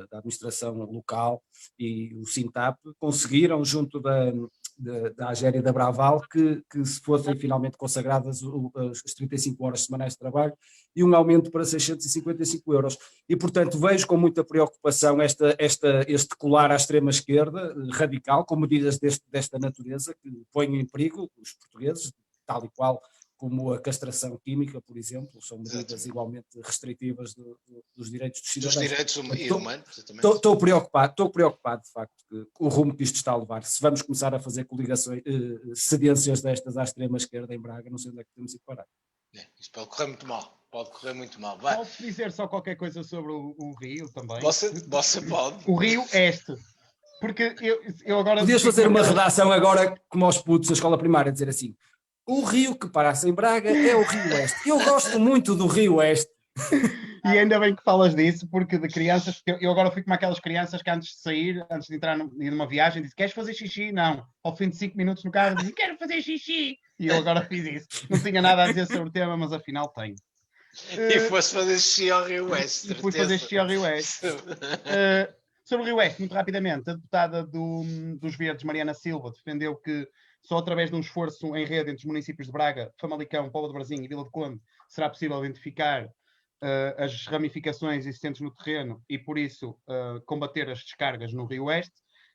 da administração local e o Sintap conseguiram, junto da AGER e da Braval, que se fossem finalmente consagradas as 35 horas semanais de trabalho e um aumento para 655 euros. E, portanto, vejo com muita preocupação este colar à extrema-esquerda radical, com medidas desta natureza, que põem em perigo os portugueses, tal e qual como a castração química, por exemplo, são medidas igualmente restritivas dos direitos dos cidadãos. Dos direitos humanos, exatamente. Estou preocupado, de facto, com o rumo que isto está a levar. Se vamos começar a fazer coligações, cedências destas à extrema-esquerda em Braga, não sei onde é que temos ido parar. Isto pode correr muito mal. Posso dizer só qualquer coisa sobre o Rio também? Você pode. O Rio Este. Porque eu agora... Podias fazer uma redação agora, como aos putos na escola primária, dizer assim: o rio que passa em Braga é o Rio Oeste. Eu gosto muito do Rio Oeste. E ainda bem que falas disso, porque de crianças, eu agora fui como aquelas crianças que antes de sair, antes de entrar numa viagem, disse: queres fazer xixi? Não. Ao fim de 5 minutos no carro, disse: quero fazer xixi. E eu agora fiz isso. Não tinha nada a dizer sobre o tema, mas afinal tenho. E fosse fazer xixi ao Rio Oeste. E fui fazer xixi ao Rio Oeste. Sobre o Rio Oeste, muito rapidamente, a deputada dos Verdes, Mariana Silva, defendeu que só através de um esforço em rede entre os municípios de Braga, Famalicão, Póvoa de Varzim e Vila de Conde será possível identificar as ramificações existentes no terreno e, por isso, combater as descargas no Rio Oeste.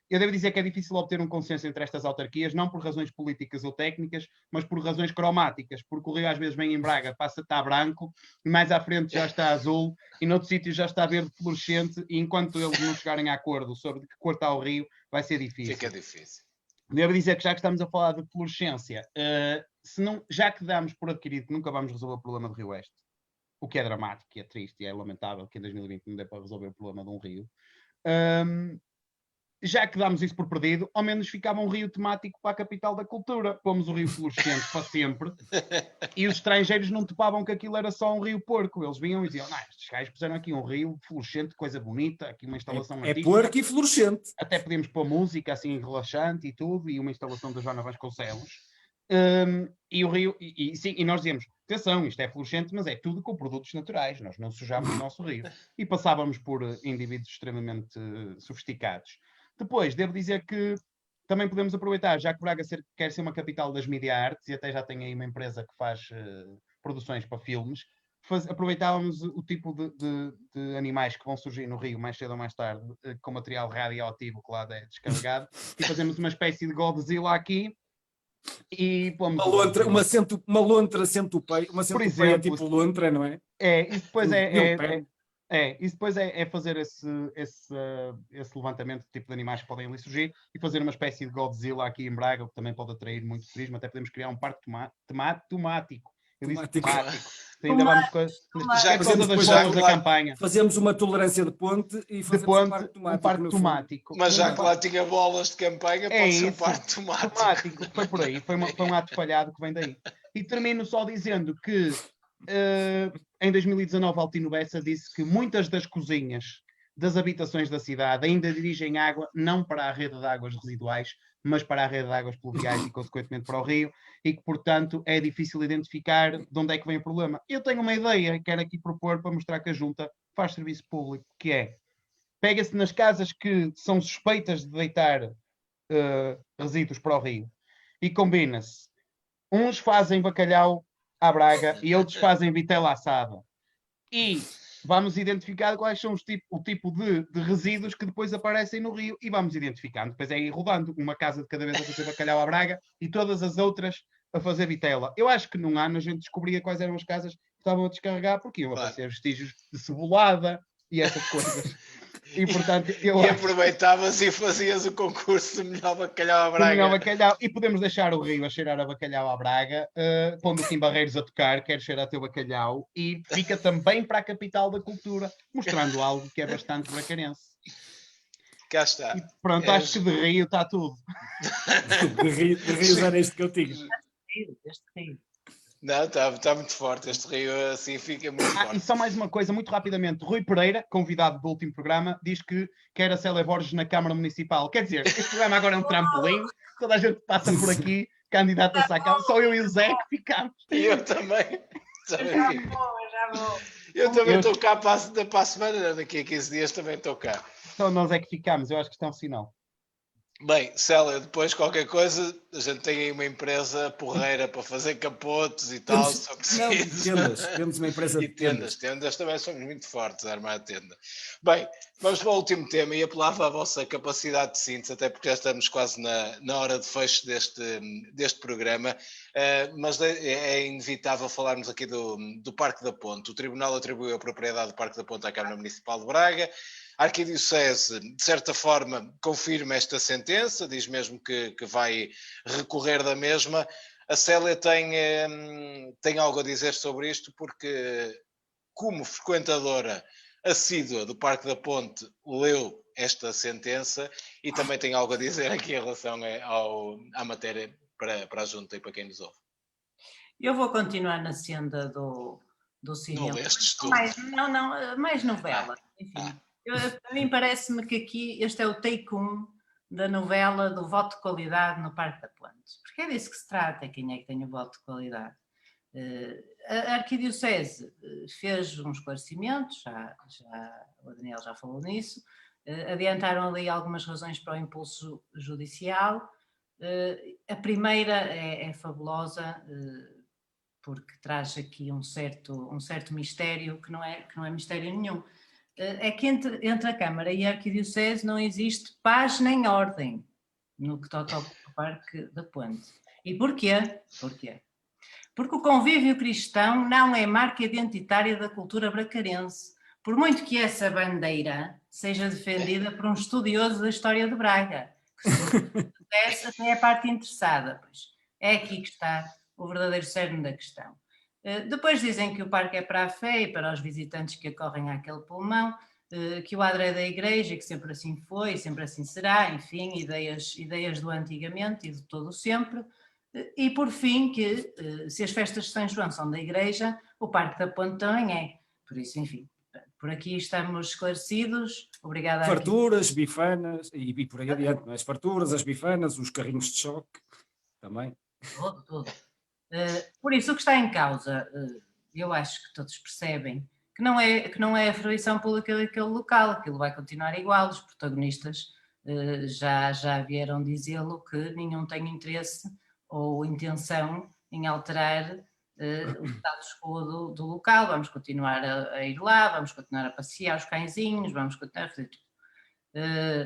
Eu devo dizer que é difícil obter um consenso entre estas autarquias, não por razões políticas ou técnicas, mas por razões cromáticas, porque o Rio às vezes vem em Braga, está branco, e mais à frente já está azul, e noutro sítio já está verde fluorescente, e enquanto eles não chegarem a acordo sobre de que cor está o rio, vai ser difícil. Fica difícil. Devo dizer que já que estamos a falar de fluorescência, já que damos por adquirido que nunca vamos resolver o problema do Rio Oeste, o que é dramático, que é triste e é lamentável que em 2020 não dê para resolver o problema de um rio, já que damos isso por perdido, ao menos ficava um rio temático para a capital da cultura. Pomos o rio fluorescente para sempre e os estrangeiros não topavam que aquilo era só um rio porco. Eles vinham e diziam: não, estes gajos puseram aqui um rio fluorescente, coisa bonita, aqui uma instalação artística. É porco e fluorescente. Até podíamos pôr música assim relaxante e tudo, e uma instalação da Joana Vasconcelos. E o rio, e nós dizíamos: atenção, isto é fluorescente, mas é tudo com produtos naturais, nós não sujamos o nosso rio. E passávamos por indivíduos extremamente sofisticados. Depois, devo dizer que também podemos aproveitar, já que Braga quer ser uma capital das media arts, e até já tem aí uma empresa que faz produções para filmes, aproveitávamos o tipo de animais que vão surgir no Rio mais cedo ou mais tarde, com material radioativo que lá é descarregado, e fazemos uma espécie de Godzilla aqui, e pomos uma lontra centopeia, uma por centopeia exemplo, tipo lontra, não é? isso depois isso depois é fazer esse levantamento de tipo de animais que podem ali surgir e fazer uma espécie de Godzilla aqui em Braga, que também pode atrair muito turismo. Até podemos criar um parque temático. Eu disse temático. Ainda vamos Já por causa das bolas da campanha. Fazemos uma tolerância de ponte e fazemos um parque temático. Mas já que lá tinha bolas de campanha, pode ser um parque temático. Foi por aí, foi um ato falhado que vem daí. E termino só dizendo que em 2019 Altino Bessa disse que muitas das cozinhas das habitações da cidade ainda dirigem água não para a rede de águas residuais, mas para a rede de águas pluviais e consequentemente para o rio, e que portanto é difícil identificar de onde é que vem o problema. Eu tenho uma ideia que quero aqui propor para mostrar que a Junta faz serviço público, que é, pega-se nas casas que são suspeitas de deitar resíduos para o rio e combina-se. Uns fazem bacalhau à Braga e outros fazem vitela assada. E vamos identificar quais são o tipo de resíduos que depois aparecem no rio e vamos identificando. Depois é ir rodando uma casa de cada vez a fazer bacalhau à Braga e todas as outras a fazer vitela. Eu acho que num ano a gente descobria quais eram as casas que estavam a descarregar, porque iam aparecer vestígios de cebolada e essas coisas. E, portanto, aproveitavas e fazias o concurso de melhor bacalhau à Braga. E podemos deixar o rio a cheirar a bacalhau à Braga, pondo o Kim Barreiros a tocar, quer cheirar teu bacalhau, e fica também para a capital da cultura, mostrando algo que é bastante bracarense. Cá está. E pronto, acho que de rio está tudo. de rio já neste que eu tinha. Este rio. Não, está muito forte. Este rio assim fica muito forte. E só mais uma coisa, muito rapidamente. Rui Pereira, convidado do último programa, diz que quer a Célia Borges na Câmara Municipal. Quer dizer, este programa agora é um trampolim. Toda a gente passa por aqui, candidata-se à Câmara. Só eu e o Zé que ficamos. E eu também. Já vou. Eu também estou cá para a semana. Daqui a 15 dias também estou cá. Só nós é que ficamos. Eu acho que isto é um sinal. Bem, Célia, depois qualquer coisa, a gente tem aí uma empresa porreira para fazer capotes e tal. Temos uma empresa de tendas. Tendas também somos muito fortes a armar a tenda. Bem, vamos para o último tema e apelava à vossa capacidade de síntese, até porque já estamos quase na hora de fecho deste programa, mas é inevitável falarmos aqui do Parque da Ponte. O Tribunal atribuiu a propriedade do Parque da Ponte à Câmara Municipal de Braga. A Arquidiocese, de certa forma, confirma esta sentença, diz mesmo que vai recorrer da mesma. A Célia tem algo a dizer sobre isto, porque, como frequentadora assídua do Parque da Ponte, leu esta sentença e também tem algo a dizer aqui em relação à matéria para a Junta e para quem nos ouve. Eu vou continuar na senda do cinema. Não lestes tudo. Mais novela, enfim. A mim parece-me que aqui este é o take 1 da novela do voto de qualidade no Parque da Ponte. Porque é disso que se trata, quem é que tem o voto de qualidade. A Arquidiocese fez uns esclarecimentos, o Daniel já falou nisso, adiantaram ali algumas razões para o impulso judicial. A primeira é fabulosa, porque traz aqui um certo mistério que não é mistério nenhum. É que entre a Câmara e a Arquidiocese não existe paz nem ordem no que toca ao Parque da Ponte. E porquê? Porque o convívio cristão não é marca identitária da cultura bracarense, por muito que essa bandeira seja defendida por um estudioso da história de Braga, que se até a parte interessada, pois é aqui que está o verdadeiro cerne da questão. Depois dizem que o parque é para a fé e para os visitantes que acorrem àquele pulmão, que o adro é da igreja, que sempre assim foi e sempre assim será, enfim, ideias do antigamente e de todo sempre. E por fim que se as festas de São João são da igreja, o Parque da Ponte também é. Por isso, enfim, por aqui estamos esclarecidos. Obrigada. Farturas, bifanas e por aí adiante, não é? As farturas, as bifanas, os carrinhos de choque, também. Tudo. Por isso, o que está em causa, eu acho que todos percebem que não é a fruição pública daquele local, aquilo vai continuar igual, os protagonistas já vieram dizê-lo que nenhum tem interesse ou intenção em alterar o status quo do local. Vamos continuar a ir lá, vamos continuar a passear os cãezinhos, vamos continuar a fazer tudo.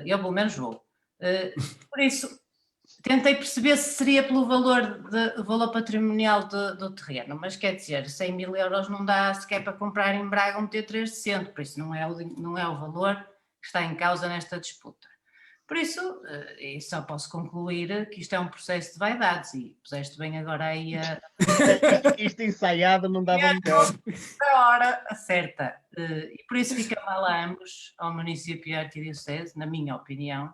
Eu pelo menos vou. Por isso, tentei perceber se seria pelo valor patrimonial do terreno, mas quer dizer, 100 mil euros não dá sequer para comprar em Braga um T3 decente, por isso não é o valor que está em causa nesta disputa. Por isso, e só posso concluir que isto é um processo de vaidades, e puseste bem agora aí Isto ensaiado não dava melhor. a hora certa. E por isso fica mal a ambos, ao município e à arquidiocese, na minha opinião.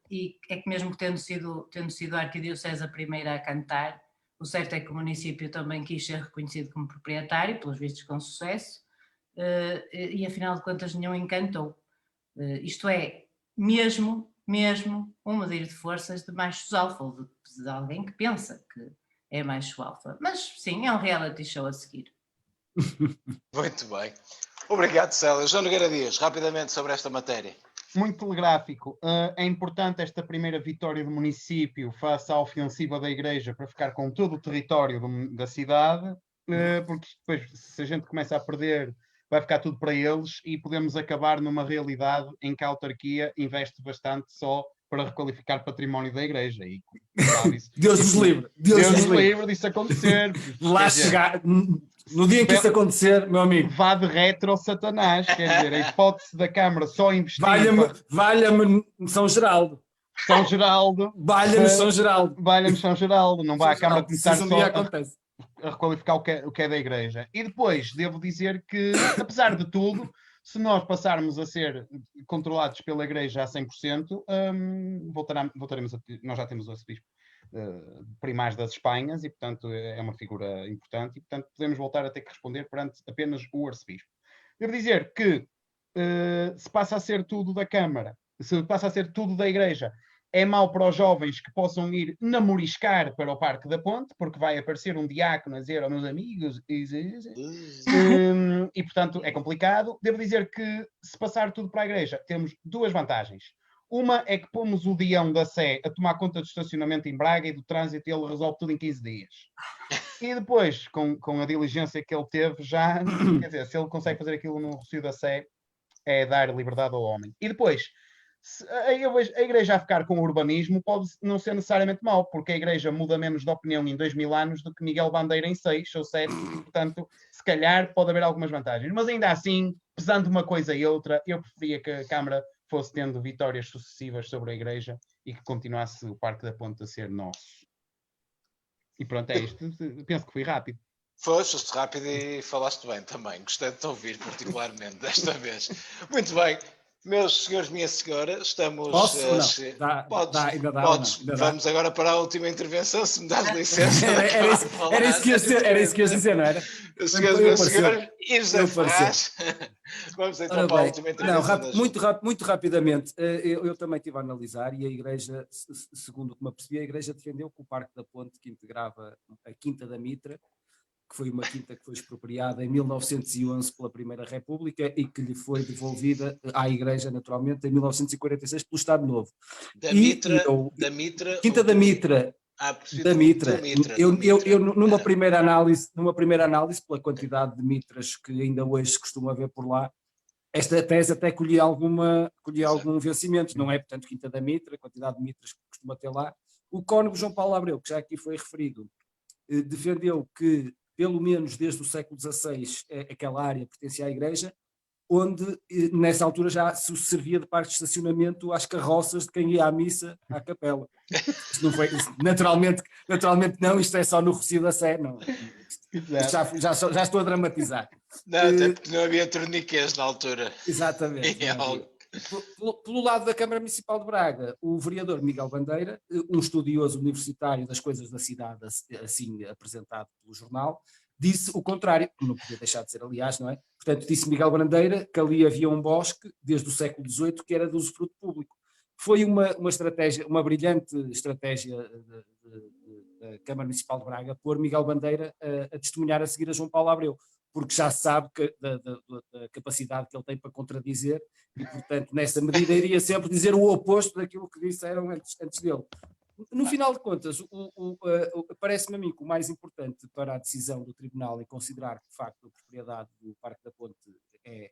E é que mesmo tendo sido a arquidiocese a primeira a cantar, o certo é que o município também quis ser reconhecido como proprietário, pelos vistos com sucesso, e afinal de contas nenhum encantou. Isto é, mesmo um medir de forças de machos alfa, ou de alguém que pensa que é macho alfa. Mas sim, é um reality show a seguir. Muito bem. Obrigado, Célia. João Nogueira Dias, rapidamente sobre esta matéria. Muito telegráfico. É importante esta primeira vitória do município face à ofensiva da Igreja para ficar com todo o território da cidade, porque depois, se a gente começa a perder, vai ficar tudo para eles e podemos acabar numa realidade em que a autarquia investe bastante só para requalificar património da Igreja. E, Deus nos livre. Deus nos livre disso acontecer. Lá chegar, no dia em que isso acontecer, meu amigo. Vá de retro ao Satanás, quer dizer, a hipótese da Câmara só investir... Valha-me São Geraldo. São Geraldo. Valha-nos São Geraldo. Valha-nos São Geraldo. Não vai a Câmara começar só a requalificar o que é da Igreja. E depois, devo dizer que, apesar de tudo, se nós passarmos a ser controlados pela Igreja a 100%, voltaremos nós já temos o arcebispo primário das Espanhas e, portanto, é uma figura importante e, portanto, podemos voltar a ter que responder perante apenas o arcebispo. Devo dizer que se passa a ser tudo da Câmara, se passa a ser tudo da Igreja, é mau para os jovens que possam ir namoriscar para o Parque da Ponte, porque vai aparecer um diácono a dizer aos meus amigos, e portanto é complicado. Devo dizer que se passar tudo para a Igreja, temos duas vantagens. Uma é que pomos o Dião da Sé a tomar conta do estacionamento em Braga e do trânsito e ele resolve tudo em 15 dias. E depois, com a diligência que ele teve, já, quer dizer, se ele consegue fazer aquilo no Rocio da Sé, é dar liberdade ao homem. E depois, a Igreja a ficar com o urbanismo pode não ser necessariamente mau, porque a Igreja muda menos de opinião em 2000 anos do que Miguel Bandeira em 6 ou 7, e, portanto, se calhar pode haver algumas vantagens. Mas ainda assim, pesando uma coisa e outra, eu preferia que a Câmara fosse tendo vitórias sucessivas sobre a Igreja e que continuasse o Parque da Ponte a ser nosso. E pronto, é isto. Penso que fui rápido. Foste rápido e falaste bem também. Gostei de te ouvir particularmente desta vez. Muito bem. Meus senhores, minha senhora, estamos... Posso? Ainda dá. Vamos agora para a última intervenção, se me dás licença. Era isso que ias dizer, não era? Senhor, e José Ferraz. Vamos então para a última intervenção. Muito rapidamente, eu também estive a analisar e a Igreja, segundo o que me apercebi, a Igreja defendeu que o Parque da Ponte, que integrava a Quinta da Mitra, que foi uma quinta que foi expropriada em 1911 pela Primeira República e que lhe foi devolvida à Igreja, naturalmente, em 1946 pelo Estado Novo. Quinta da Mitra. Da Mitra. Eu numa primeira análise, pela quantidade de mitras que ainda hoje se costuma ver por lá, esta tese até colhi algum vencimento, não é? Portanto, Quinta da Mitra, a quantidade de mitras que costuma ter lá. O cônego João Paulo Abreu, que já aqui foi referido, defendeu que pelo menos desde o século XVI, aquela área pertencia à Igreja, onde nessa altura já se servia de parque de estacionamento às carroças de quem ia à missa, à capela. Isto não foi, naturalmente não, isto é só no Rocio da Sé, não. Já estou a dramatizar. Não, até porque não havia torniquês na altura. Exatamente. Pelo lado da Câmara Municipal de Braga, o vereador Miguel Bandeira, um estudioso universitário das coisas da cidade, assim apresentado pelo jornal, disse o contrário, não podia deixar de ser, aliás, não é? Portanto, disse Miguel Bandeira que ali havia um bosque, desde o século XVIII, que era de usufruto público. Foi uma estratégia, uma brilhante estratégia da Câmara Municipal de Braga, pôr Miguel Bandeira a testemunhar a seguir a João Paulo Abreu, porque já sabe da capacidade que ele tem para contradizer e, portanto, nessa medida iria sempre dizer o oposto daquilo que disseram antes dele. No final de contas, parece-me a mim que o mais importante para a decisão do Tribunal em considerar que, de facto, a propriedade do Parque da Ponte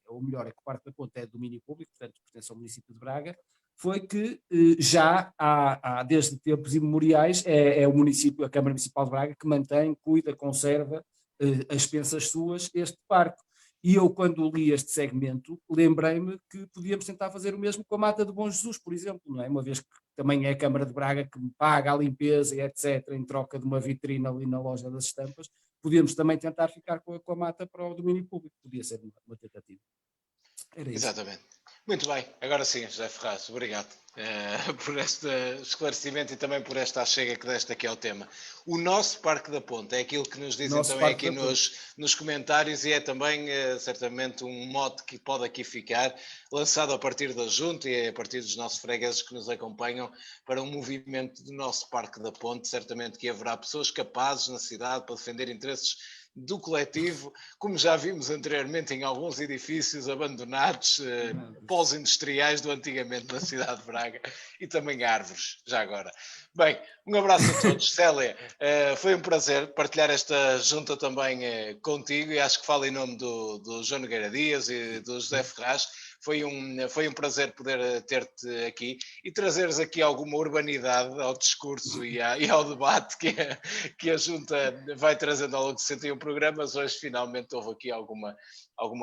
ou melhor, é que o Parque da Ponte é de domínio público, portanto, pertence ao município de Braga, foi que já há desde tempos imemoriais, é o município, a Câmara Municipal de Braga, que mantém, cuida, conserva a expensas suas este parque. E eu, quando li este segmento, lembrei-me que podíamos tentar fazer o mesmo com a Mata de Bom Jesus, por exemplo, não é? Uma vez que também é a Câmara de Braga que me paga a limpeza e etc., em troca de uma vitrina ali na loja das estampas, podíamos também tentar ficar com a mata para o domínio público. Podia ser uma tentativa. Era isso. Exatamente. Muito bem, agora sim, José Ferraz, obrigado por este esclarecimento e também por esta achega que deste aqui ao tema. O nosso Parque da Ponte é aquilo que nos dizem também aqui nos comentários e é também certamente um mote que pode aqui ficar, lançado a partir da Junta e a partir dos nossos fregueses que nos acompanham para um movimento do nosso Parque da Ponte. Certamente que haverá pessoas capazes na cidade para defender interesses do coletivo, como já vimos anteriormente em alguns edifícios abandonados, pós-industriais do antigamente na cidade de Braga, e também árvores, já agora. Bem, um abraço a todos. Célia, foi um prazer partilhar esta junta também contigo, e acho que falo em nome do João Nogueira Dias e do José Ferraz. Foi um prazer poder ter-te aqui e trazeres aqui alguma urbanidade ao discurso e ao debate que a Junta vai trazendo ao longo de 61 programas. Hoje finalmente houve aqui alguma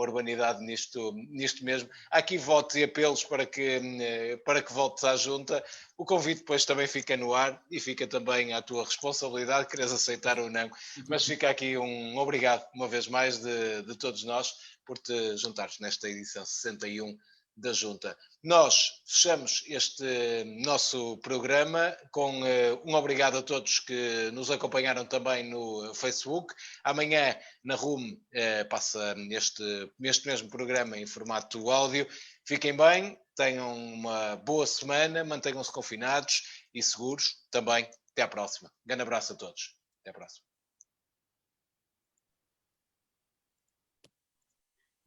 urbanidade nisto mesmo. Há aqui votos e apelos para que voltes à Junta. O convite depois também fica no ar e fica também à tua responsabilidade, queres aceitar ou não. Mas fica aqui um obrigado, uma vez mais, de todos nós, por te juntares nesta edição 61 da Junta. Nós fechamos este nosso programa com um obrigado a todos que nos acompanharam também no Facebook. Amanhã na RUM passa este mesmo programa em formato áudio. Fiquem bem, tenham uma boa semana, mantenham-se confinados e seguros também. Até à próxima. Um grande abraço a todos. Até à próxima.